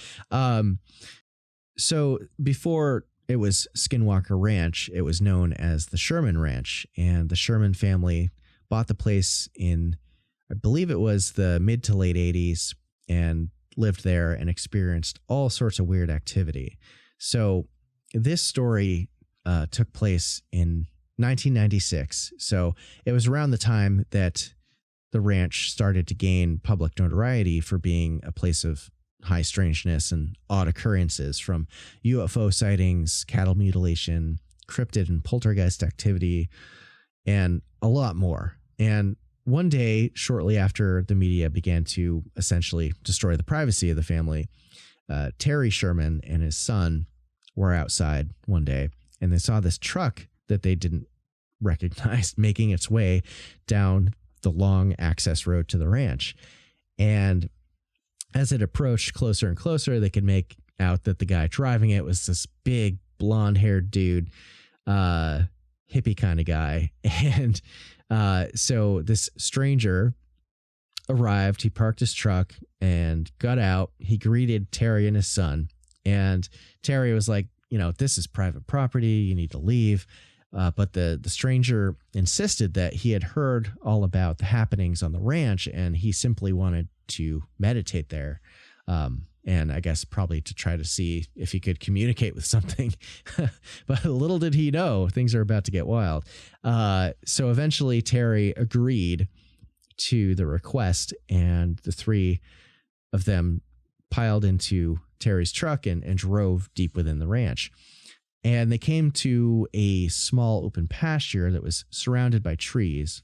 So before it was Skinwalker Ranch, it was known as the Sherman Ranch, and the Sherman family bought the place in, I believe it was the mid to late 80s, and lived there and experienced all sorts of weird activity. So this story took place in 1996. So it was around the time that the ranch started to gain public notoriety for being a place of high strangeness and odd occurrences, from UFO sightings, cattle mutilation, cryptid and poltergeist activity, and a lot more. And one day, shortly after the media began to essentially destroy the privacy of the family, Terry Sherman and his son were outside one day, and they saw this truck that they didn't recognize making its way down the long access road to the ranch. And as it approached closer and closer, they could make out that the guy driving it was this big blonde-haired dude, hippie kind of guy. And so this stranger arrived, he parked his truck and got out. He greeted Terry and his son, and Terry was like, this is private property. You need to leave. But the stranger insisted that he had heard all about the happenings on the ranch, and he simply wanted to meditate there. And I guess probably to try to see if he could communicate with something. But little did he know, things are about to get wild. So eventually Terry agreed to the request, and the three of them piled into Terry's truck and drove deep within the ranch. And they came to a small open pasture that was surrounded by trees.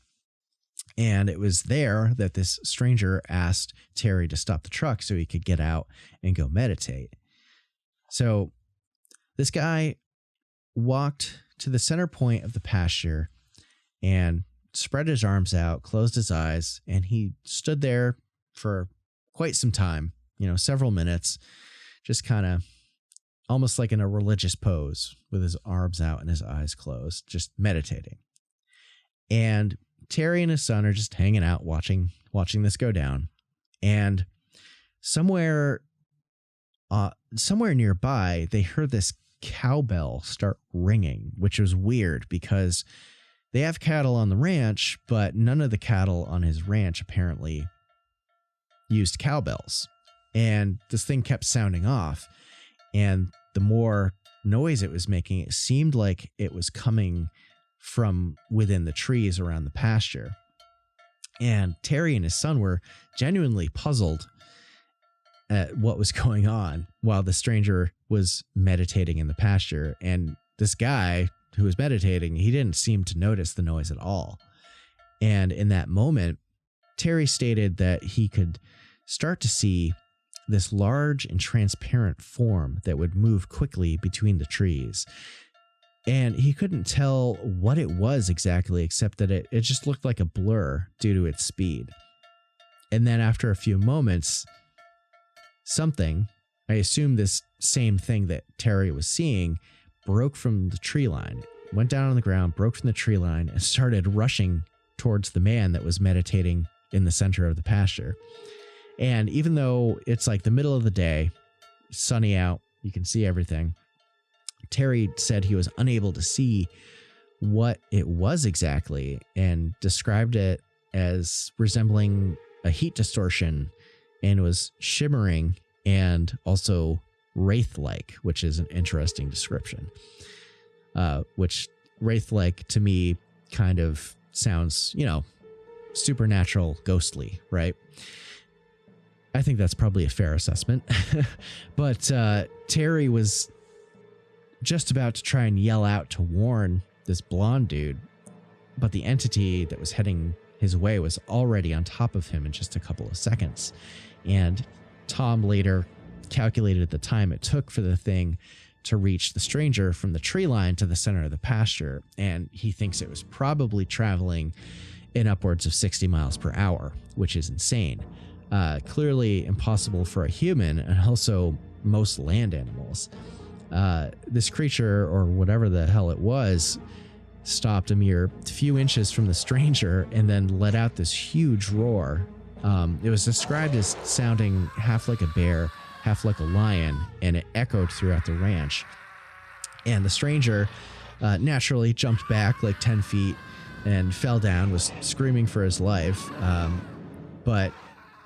And it was there that this stranger asked Terry to stop the truck so he could get out and go meditate. So this guy walked to the center point of the pasture and spread his arms out, closed his eyes, and he stood there for quite some time, several minutes, just kind of almost like in a religious pose with his arms out and his eyes closed, just meditating. And Terry and his son are just hanging out, watching this go down. And somewhere nearby, they heard this cowbell start ringing, which was weird because they have cattle on the ranch, but none of the cattle on his ranch apparently used cowbells. And this thing kept sounding off. And the more noise it was making, it seemed like it was coming from within the trees around the pasture. And Terry and his son were genuinely puzzled at what was going on while the stranger was meditating in the pasture. And this guy who was meditating, he didn't seem to notice the noise at all. And in that moment, Terry stated that he could start to see this large and transparent form that would move quickly between the trees. And he couldn't tell what it was exactly, except that it just looked like a blur due to its speed. And then after a few moments, something, I assume this same thing that Terry was seeing, broke from the tree line, went down on the ground, broke from the tree line, and started rushing towards the man that was meditating in the center of the pasture. And even though it's like the middle of the day, sunny out, you can see everything, Terry said he was unable to see what it was exactly and described it as resembling a heat distortion, and was shimmering and also wraith-like, which is an interesting description. Which wraith-like to me kind of sounds, supernatural, ghostly, right? I think that's probably a fair assessment. But Terry was just about to try and yell out to warn this blonde dude, but the entity that was heading his way was already on top of him in just a couple of seconds. And Tom later calculated the time it took for the thing to reach the stranger from the tree line to the center of the pasture, and he thinks it was probably traveling in upwards of 60 miles per hour, which is insane. Clearly impossible for a human, and also most land animals. This creature, or whatever the hell it was, stopped a mere few inches from the stranger and then let out this huge roar. It was described as sounding half like a bear, half like a lion, and it echoed throughout the ranch. And the stranger naturally jumped back like 10 feet and fell down, was screaming for his life. But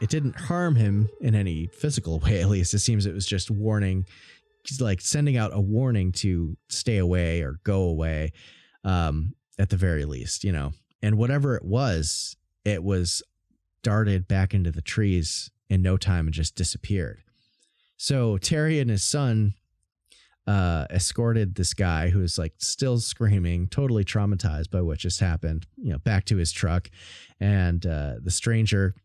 it didn't harm him in any physical way, at least. It seems it was just warning, like sending out a warning to stay away or go away, at the very least, And whatever it was darted back into the trees in no time and just disappeared. So Terry and his son escorted this guy who was like still screaming, totally traumatized by what just happened, back to his truck. And the stranger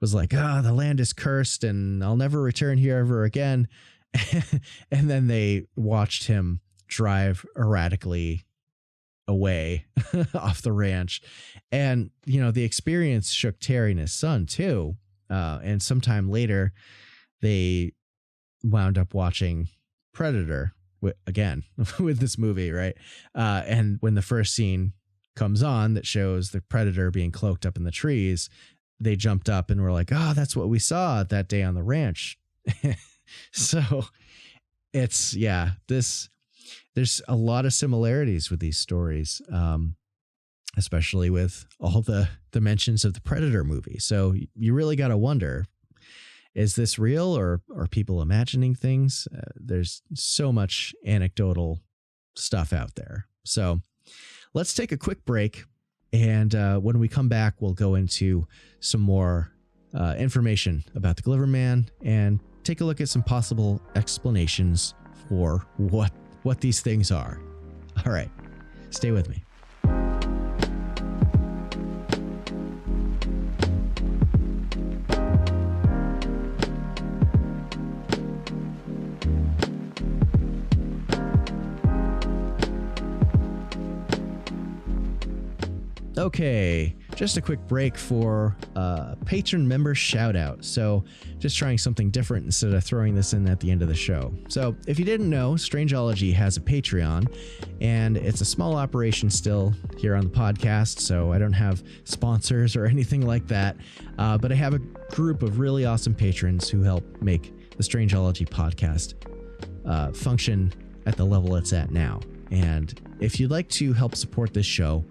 was like, the land is cursed and I'll never return here ever again. And then they watched him drive erratically away off the ranch. And, the experience shook Terry and his son too. And sometime later, they wound up watching Predator again with this movie, right? And when the first scene comes on that shows the Predator being cloaked up in the trees, they jumped up and were like, that's what we saw that day on the ranch. So it's, there's a lot of similarities with these stories, especially with all the mentions of the Predator movie. So you really got to wonder, is this real or are people imagining things? There's so much anecdotal stuff out there. So let's take a quick break. And when we come back, we'll go into some more information about the Glimmer Man and take a look at some possible explanations for what these things are. All right, stay with me. Okay, just a quick break for a patron member shout out. So just trying something different instead of throwing this in at the end of the show. So if you didn't know, Strangeology has a Patreon, and it's a small operation still here on the podcast. So I don't have sponsors or anything like that. But I have a group of really awesome patrons who help make the Strangeology podcast function at the level it's at now. And if you'd like to help support this show,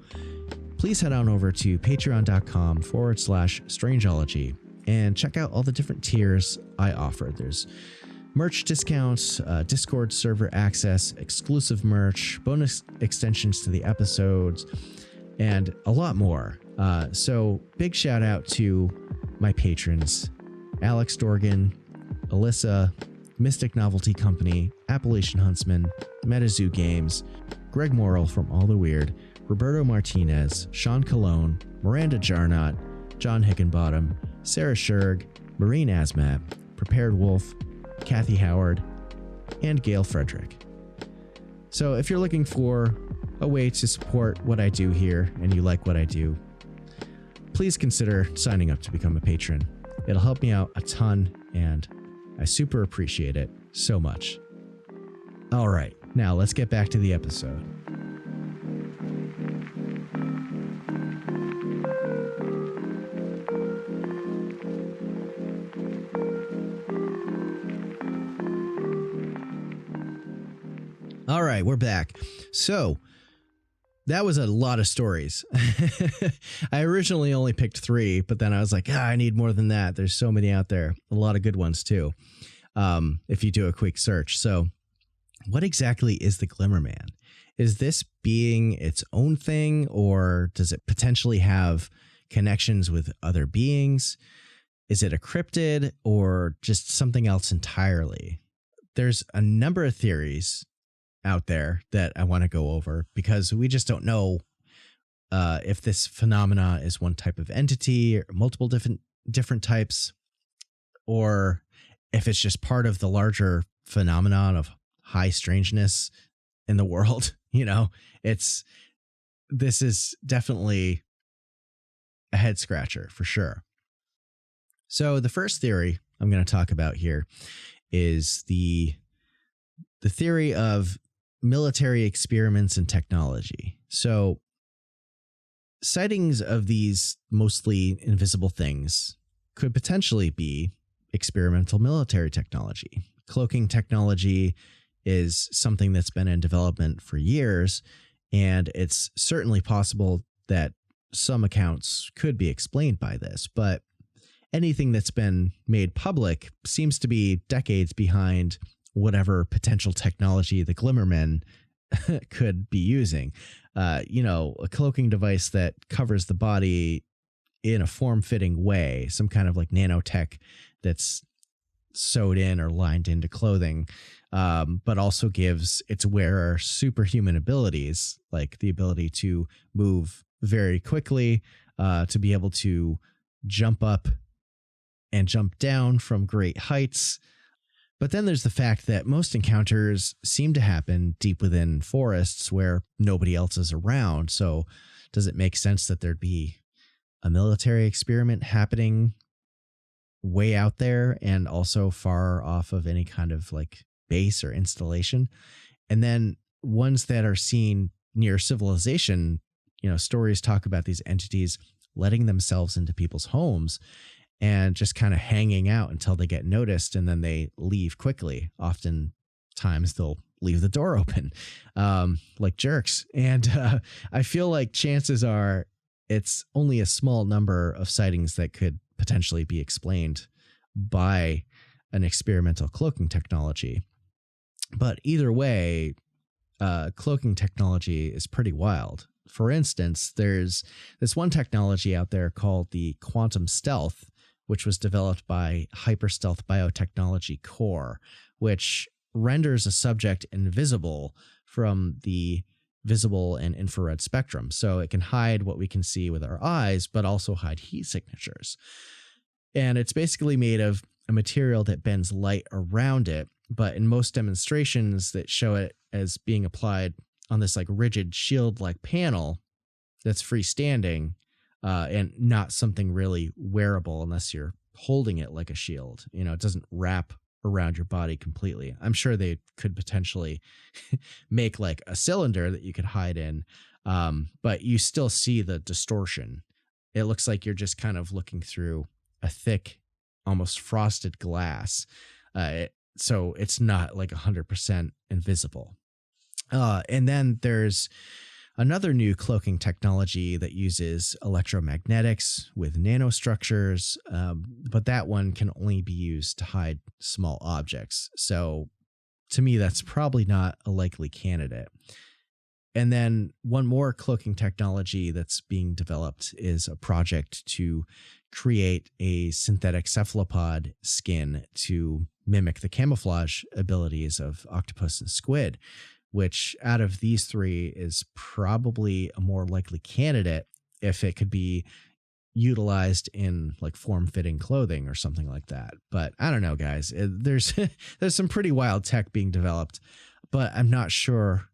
please head on over to patreon.com/Strangeology and check out all the different tiers I offer. There's merch discounts, Discord server access, exclusive merch, bonus extensions to the episodes, and a lot more. So big shout out to my patrons, Alex Dorgan, Alyssa, Mystic Novelty Company, Appalachian Huntsman, MetaZoo Games, Greg Morrill from All the Weird, Roberto Martinez, Sean Colon, Miranda Jarnot, John Hickenbottom, Sarah Sherg, Maureen Asmat, Prepared Wolf, Kathy Howard, and Gail Frederick. So if you're looking for a way to support what I do here and you like what I do, please consider signing up to become a patron. It'll help me out a ton, and I super appreciate it so much. All right, now let's get back to the episode. right, we're back. So that was a lot of stories. I originally only picked 3, but then I was like, I need more than that. There's so many out there. A lot of good ones too. If you do a quick search. So what exactly is the Glimmer Man? Is this being its own thing, or does it potentially have connections with other beings? Is it a cryptid or just something else entirely? There's a number of theories out there that I want to go over because we just don't know if this phenomena is one type of entity or multiple different types, or if it's just part of the larger phenomenon of high strangeness in the world. You know, this is definitely a head scratcher for sure. So the first theory I'm going to talk about here is the theory of military experiments and technology. So sightings of these mostly invisible things could potentially be experimental military technology. Cloaking technology is something that's been in development for years, and it's certainly possible that some accounts could be explained by this, but anything that's been made public seems to be decades behind whatever potential technology the Glimmer Men could be using. A cloaking device that covers the body in a form-fitting way, some kind of like nanotech that's sewed in or lined into clothing, but also gives its wearer superhuman abilities, like the ability to move very quickly, to be able to jump up and jump down from great heights. But then there's the fact that most encounters seem to happen deep within forests where nobody else is around. So does it make sense that there'd be a military experiment happening way out there and also far off of any kind of like base or installation? And then ones that are seen near civilization, stories talk about these entities letting themselves into people's homes and just kind of hanging out until they get noticed, and then they leave quickly. Oftentimes they'll leave the door open, like jerks. And I feel like chances are it's only a small number of sightings that could potentially be explained by an experimental cloaking technology. But either way, cloaking technology is pretty wild. For instance, there's this one technology out there called the quantum stealth, which was developed by Hyperstealth Biotechnology Corp., which renders a subject invisible from the visible and infrared spectrum. So it can hide what we can see with our eyes, but also hide heat signatures. And it's basically made of a material that bends light around it. But in most demonstrations that show it as being applied on this like rigid shield-like panel that's freestanding, and not something really wearable unless you're holding it like a shield. It doesn't wrap around your body completely. I'm sure they could potentially make like a cylinder that you could hide in, but you still see the distortion. It looks like you're just kind of looking through a thick, almost frosted glass. So it's not like 100% invisible. And then there's another new cloaking technology that uses electromagnetics with nanostructures, but that one can only be used to hide small objects. So to me, that's probably not a likely candidate. And then one more cloaking technology that's being developed is a project to create a synthetic cephalopod skin to mimic the camouflage abilities of octopus and squid, which out of these 3 is probably a more likely candidate if it could be utilized in like form-fitting clothing or something like that. But I don't know, guys. There's some pretty wild tech being developed, but I'm not sure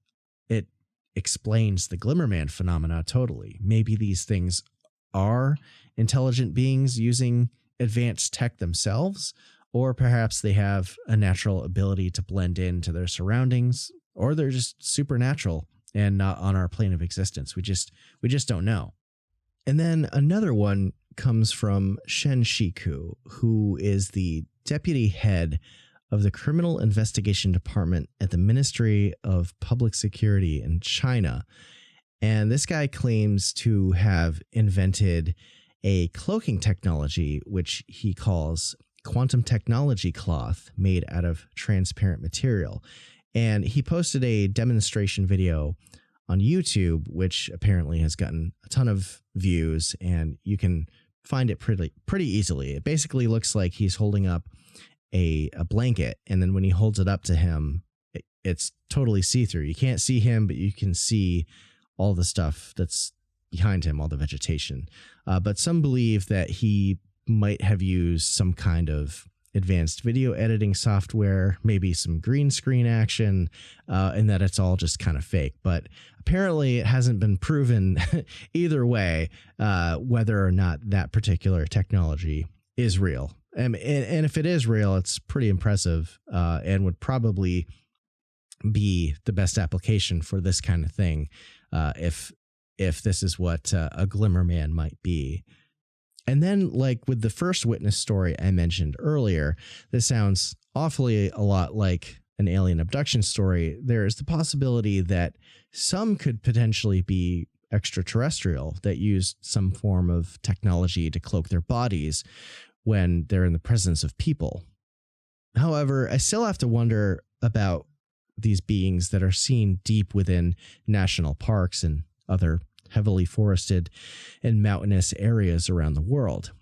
it explains the Glimmer Man phenomena totally. Maybe these things are intelligent beings using advanced tech themselves, or perhaps they have a natural ability to blend into their surroundings, or they're just supernatural and not on our plane of existence. We just don't know. And then another one comes from Shen Shiku, who is the deputy head of the Criminal Investigation Department at the Ministry of Public Security in China. And this guy claims to have invented a cloaking technology, which he calls quantum technology cloth made out of transparent material. And he posted a demonstration video on YouTube, which apparently has gotten a ton of views, and you can find it pretty easily. It basically looks like he's holding up a blanket, and then when he holds it up to him, it's totally see-through. You can't see him, but you can see all the stuff that's behind him, all the vegetation. But some believe that he might have used some kind of advanced video editing software, maybe some green screen action, and that it's all just kind of fake. But apparently it hasn't been proven either way whether or not that particular technology is real. And if it is real, it's pretty impressive and would probably be the best application for this kind of thing if this is what a Glimmer Man might be. And then, like with the first witness story I mentioned earlier, this sounds awfully a lot like an alien abduction story. There's the possibility that some could potentially be extraterrestrial that use some form of technology to cloak their bodies when they're in the presence of people. However, I still have to wonder about these beings that are seen deep within national parks and other heavily forested and mountainous areas around the world.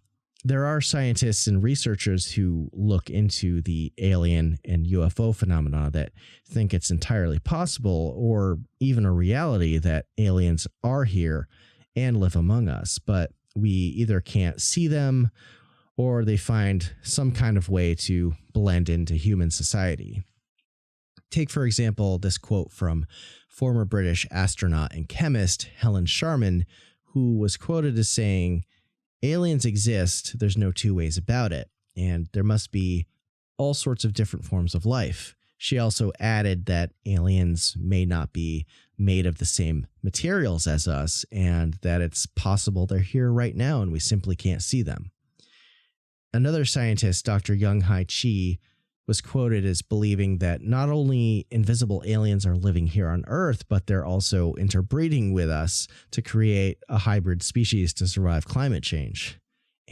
There are scientists and researchers who look into the alien and UFO phenomena that think it's entirely possible or even a reality that aliens are here and live among us, but we either can't see them or they find some kind of way to blend into human society. Take, for example, this quote from former British astronaut and chemist Helen Sharman, who was quoted as saying, "Aliens exist, there's no two ways about it, and there must be all sorts of different forms of life." She also added that aliens may not be made of the same materials as us, and that it's possible they're here right now and we simply can't see them. Another scientist, Dr. Young-Hai Chi, was quoted as believing that not only invisible aliens are living here on Earth, but they're also interbreeding with us to create a hybrid species to survive climate change.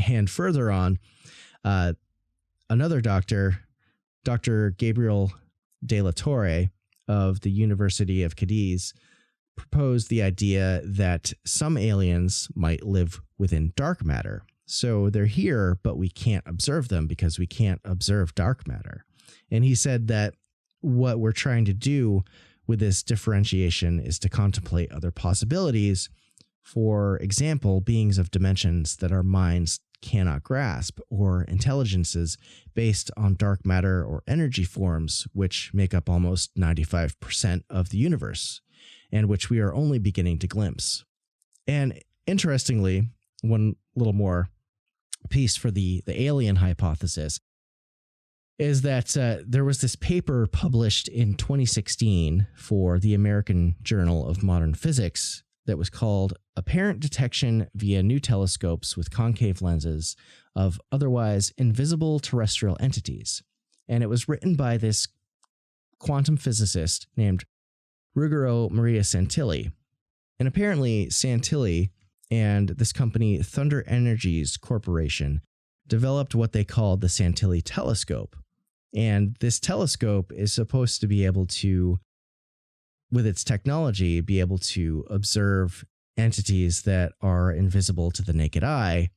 And further on, another doctor, Dr. Gabriel de la Torre of the University of Cadiz, proposed the idea that some aliens might live within dark matter. So they're here, but we can't observe them because we can't observe dark matter. And he said that what we're trying to do with this differentiation is to contemplate other possibilities. For example, beings of dimensions that our minds cannot grasp, or intelligences based on dark matter or energy forms, which make up almost 95% of the universe, and which we are only beginning to glimpse. And interestingly, one little more piece for the alien hypothesis is that there was this paper published in 2016 for the American Journal of Modern Physics that was called "Apparent Detection via New Telescopes with Concave Lenses of Otherwise Invisible Terrestrial Entities." And it was written by this quantum physicist named Ruggero Maria Santilli. And apparently Santilli and this company, Thunder Energies Corporation, developed what they called the Santilli Telescope. And this telescope is supposed to be able to, with its technology, be able to observe entities that are invisible to the naked eye,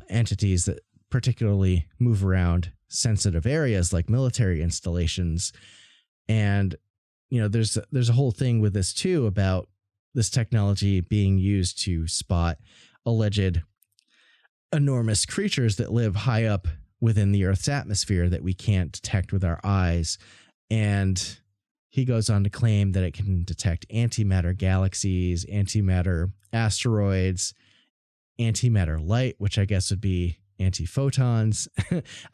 entities that particularly move around sensitive areas like military installations. And, you know, there's a whole thing with this too about this technology being used to spot alleged enormous creatures that live high up within the Earth's atmosphere that we can't detect with our eyes. And he goes on to claim that it can detect antimatter galaxies, antimatter asteroids, antimatter light, which I guess would be antiphotons.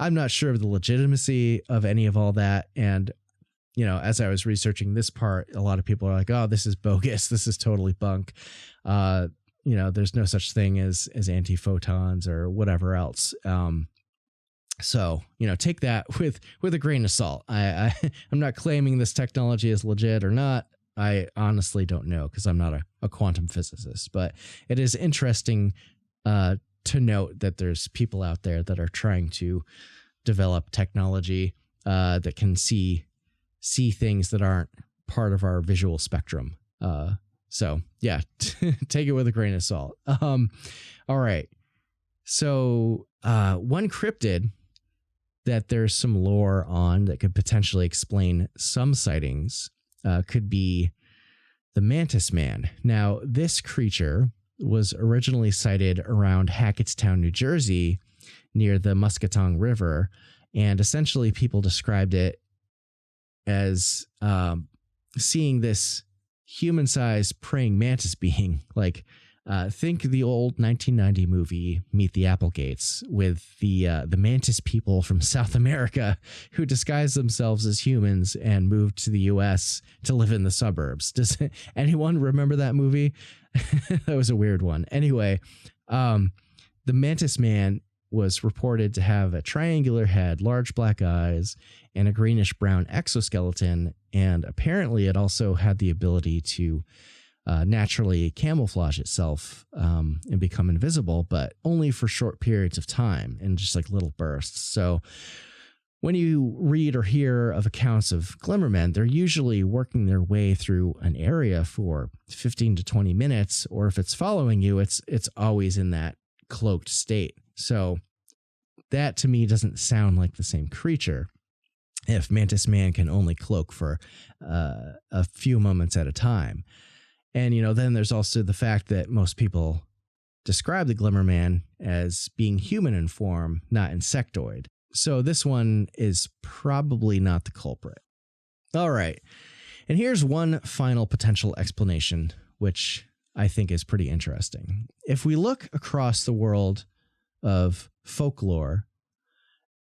I'm not sure of the legitimacy of any of all that. And, you know, as I was researching this part, a lot of people are like, "Oh, this is bogus. This is totally bunk. You know, there's no such thing as antiphotons or whatever else." So, take that with a grain of salt. I'm not claiming this technology is legit or not. I honestly don't know because I'm not a quantum physicist, but it is interesting to note that there's people out there that are trying to develop technology that can see things that aren't part of our visual spectrum. So yeah, take it with a grain of salt. All right. So one cryptid that there's some lore on that could potentially explain some sightings could be the Mantis Man. Now, this creature was originally sighted around Hackettstown, New Jersey, near the Muscatong River, and essentially people described it as seeing this human-sized praying mantis being. Like, think the old 1990 movie Meet the Applegates with the mantis people from South America who disguised themselves as humans and moved to the U.S. to live in the suburbs. Does anyone remember that movie? That was a weird one. Anyway, the Mantis Man was reported to have a triangular head, large black eyes, and a greenish brown exoskeleton. And apparently it also had the ability to naturally camouflage itself and become invisible, but only for short periods of time and just like little bursts. So when you read or hear of accounts of Glimmer Men, they're usually working their way through an area for 15 to 20 minutes, or if it's following you, it's always in that cloaked state. So that to me doesn't sound like the same creature if Mantis Man can only cloak for a few moments at a time. And, then there's also the fact that most people describe the Glimmer Man as being human in form, not insectoid. So this one is probably not the culprit. All right. And here's one final potential explanation, which I think is pretty interesting. If we look across the world of folklore,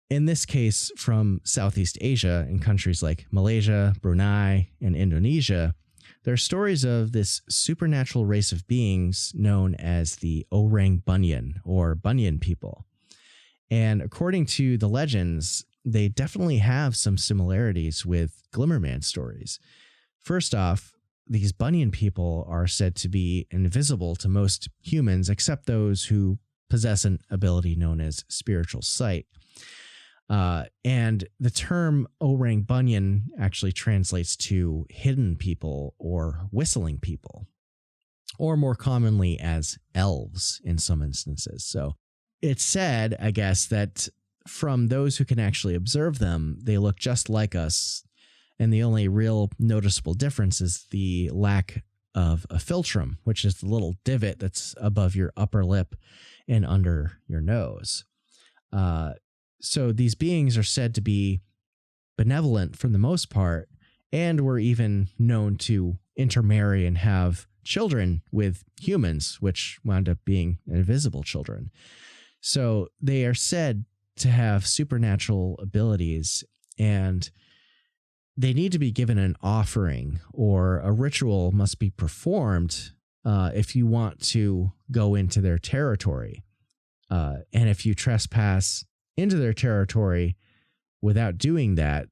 in this case from Southeast Asia in countries like Malaysia, Brunei, and Indonesia, there are stories of this supernatural race of beings known as the Orang Bunyan or Bunyan people. And according to the legends, they definitely have some similarities with Glimmer Man stories. First off, these Bunyan people are said to be invisible to most humans except those who possess an ability known as spiritual sight. And the term Orang Bunyan actually translates to hidden people or whistling people, or more commonly as elves in some instances. So it's said, I guess, that from those who can actually observe them, they look just like us. And the only real noticeable difference is the lack of a philtrum, which is the little divot that's above your upper lip and under your nose. So these beings are said to be benevolent for the most part, and were even known to intermarry and have children with humans, which wound up being invisible children. So they are said to have supernatural abilities, and they need to be given an offering, or a ritual must be performed if you want to go into their territory. And if you trespass into their territory without doing that,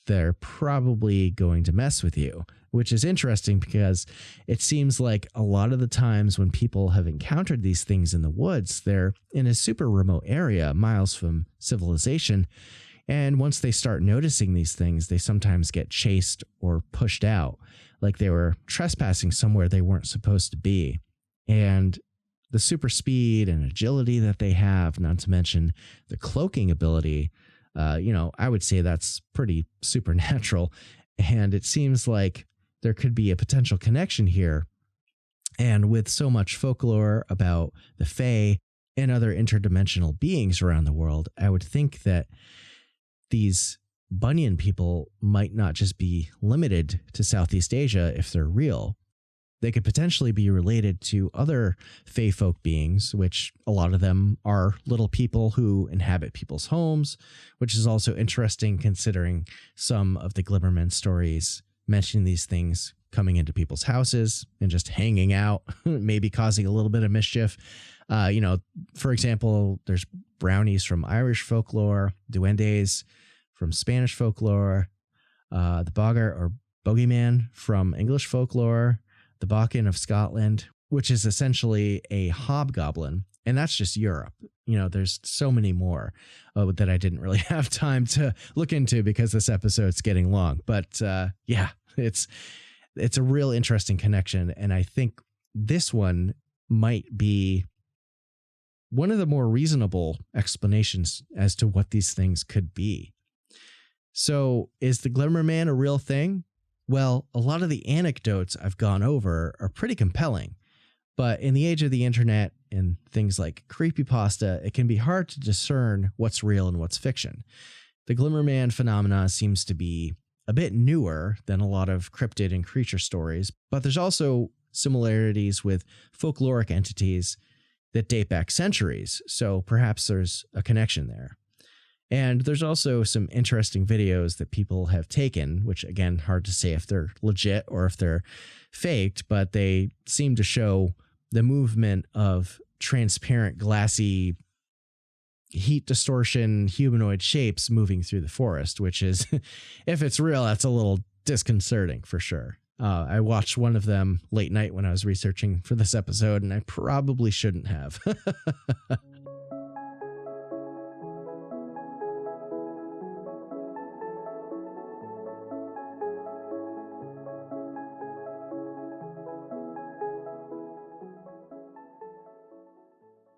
they're probably going to mess with you, which is interesting because it seems like a lot of the times when people have encountered these things in the woods, they're in a super remote area, miles from civilization. And once they start noticing these things, they sometimes get chased or pushed out, like they were trespassing somewhere they weren't supposed to be. And the super speed and agility that they have, not to mention the cloaking ability, I would say that's pretty supernatural. And it seems like there could be a potential connection here. And with so much folklore about the Fae and other interdimensional beings around the world, I would think that these Bunyan people might not just be limited to Southeast Asia if they're real. They could potentially be related to other Fae folk beings, which a lot of them are little people who inhabit people's homes, which is also interesting considering some of the Glimmer Men stories mention these things coming into people's houses and just hanging out, maybe causing a little bit of mischief. For example, there's brownies from Irish folklore, duendes from Spanish folklore, the boggart or bogeyman from English folklore, the Bakken of Scotland, which is essentially a hobgoblin. And that's just Europe. There's so many more that I didn't really have time to look into because this episode's getting long. But yeah, it's a real interesting connection. And I think this one might be one of the more reasonable explanations as to what these things could be. So is the Glimmer Man a real thing? Well, a lot of the anecdotes I've gone over are pretty compelling. But in the age of the internet and things like creepypasta, it can be hard to discern what's real and what's fiction. The Glimmer Man phenomena seems to be a bit newer than a lot of cryptid and creature stories, but there's also similarities with folkloric entities that date back centuries, so perhaps there's a connection there. And there's also some interesting videos that people have taken, which again, hard to say if they're legit or if they're faked, but they seem to show the movement of transparent, glassy, heat distortion, humanoid shapes moving through the forest, which is, if it's real, that's a little disconcerting for sure. I watched one of them late night when I was researching for this episode, and I probably shouldn't have.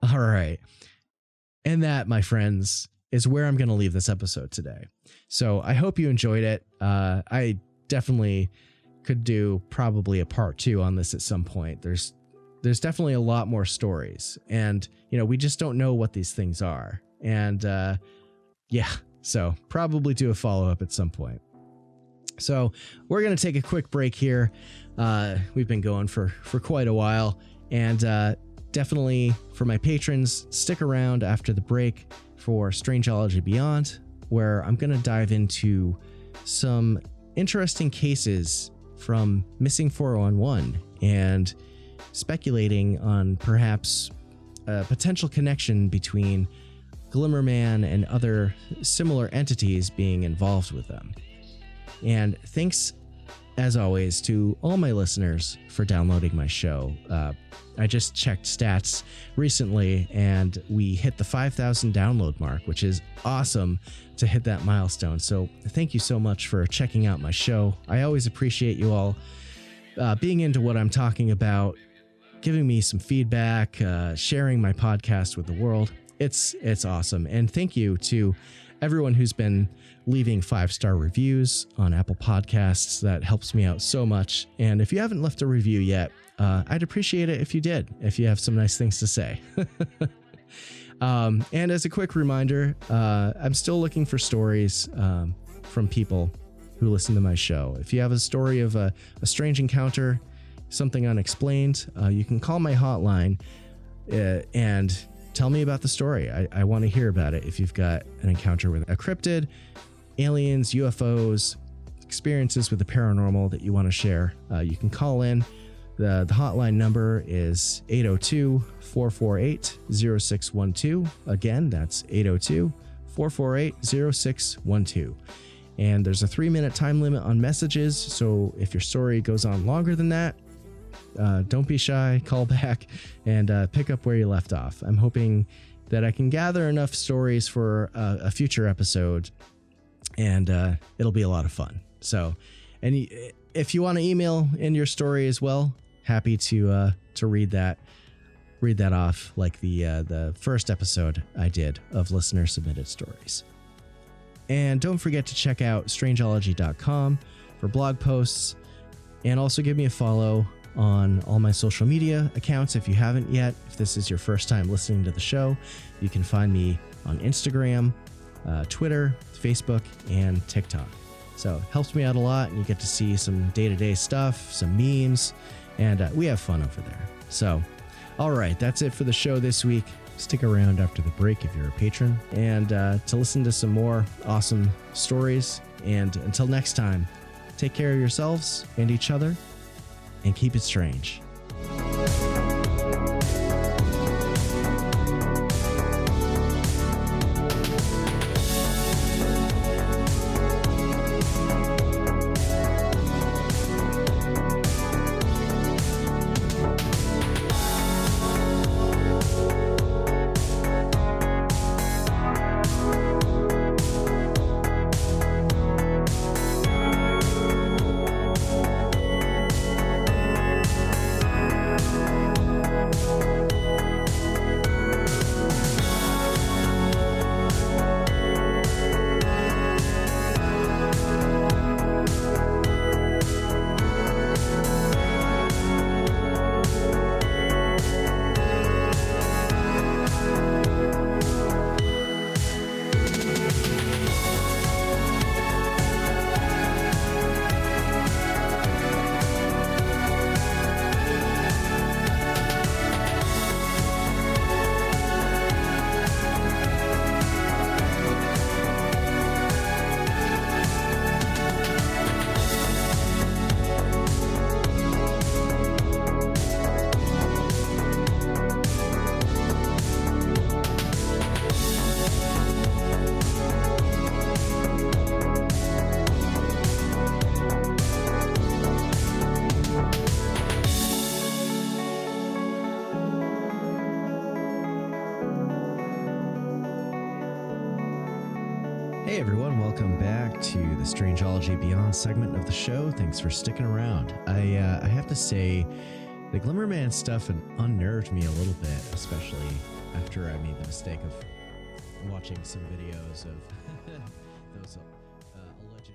All right. And that, my friends, is where I'm going to leave this episode today. So I hope you enjoyed it. I definitely could do probably a part 2 on this at some point. There's definitely a lot more stories, and we just don't know what these things are. And yeah, so probably do a follow-up at some point. So we're going to take a quick break here. We've been going for quite a while, and definitely for my patrons, stick around after the break for Strangeology Beyond, where I'm going to dive into some interesting cases from Missing 411 and speculating on perhaps a potential connection between Glimmer Man and other similar entities being involved with them. And thanks, as always, to all my listeners for downloading my show. I just checked stats recently, and we hit the 5,000 download mark, which is awesome to hit that milestone. So thank you so much for checking out my show. I always appreciate you all being into what I'm talking about, giving me some feedback, sharing my podcast with the world. It's awesome. And thank you to everyone who's been leaving 5-star reviews on Apple Podcasts. That helps me out so much. And if you haven't left a review yet, I'd appreciate it if you did, if you have some nice things to say. And as a quick reminder, I'm still looking for stories from people who listen to my show. If you have a story of a strange encounter, something unexplained, you can call my hotline and tell me about the story. I want to hear about it. If you've got an encounter with a cryptid, aliens, UFOs, experiences with the paranormal that you want to share, you can call in. The hotline number is 802-448-0612. Again, that's 802-448-0612. And there's a 3-minute time limit on messages. So if your story goes on longer than that, don't be shy, call back and pick up where you left off. I'm hoping that I can gather enough stories for a future episode, and it'll be a lot of fun. So, and if you want to email in your story as well, happy to read that off like the first episode I did of listener submitted stories. And don't forget to check out Strangeology.com for blog posts, and also give me a follow on all my social media accounts if you haven't yet. If this is your first time listening to the show, you can find me on Instagram, Twitter, Facebook, and TikTok. So it helps me out a lot, and you get to see some day-to-day stuff, some memes, and we have fun over there. So, all right, that's it for the show this week. Stick around after the break if you're a patron, and to listen to some more awesome stories. And until next time, take care of yourselves and each other, and keep it strange. Hey everyone, welcome back to the Strangeology Beyond segment of the show. Thanks for sticking around. I have to say, the Glimmer Man stuff unnerved me a little bit, especially after I made the mistake of watching some videos of those alleged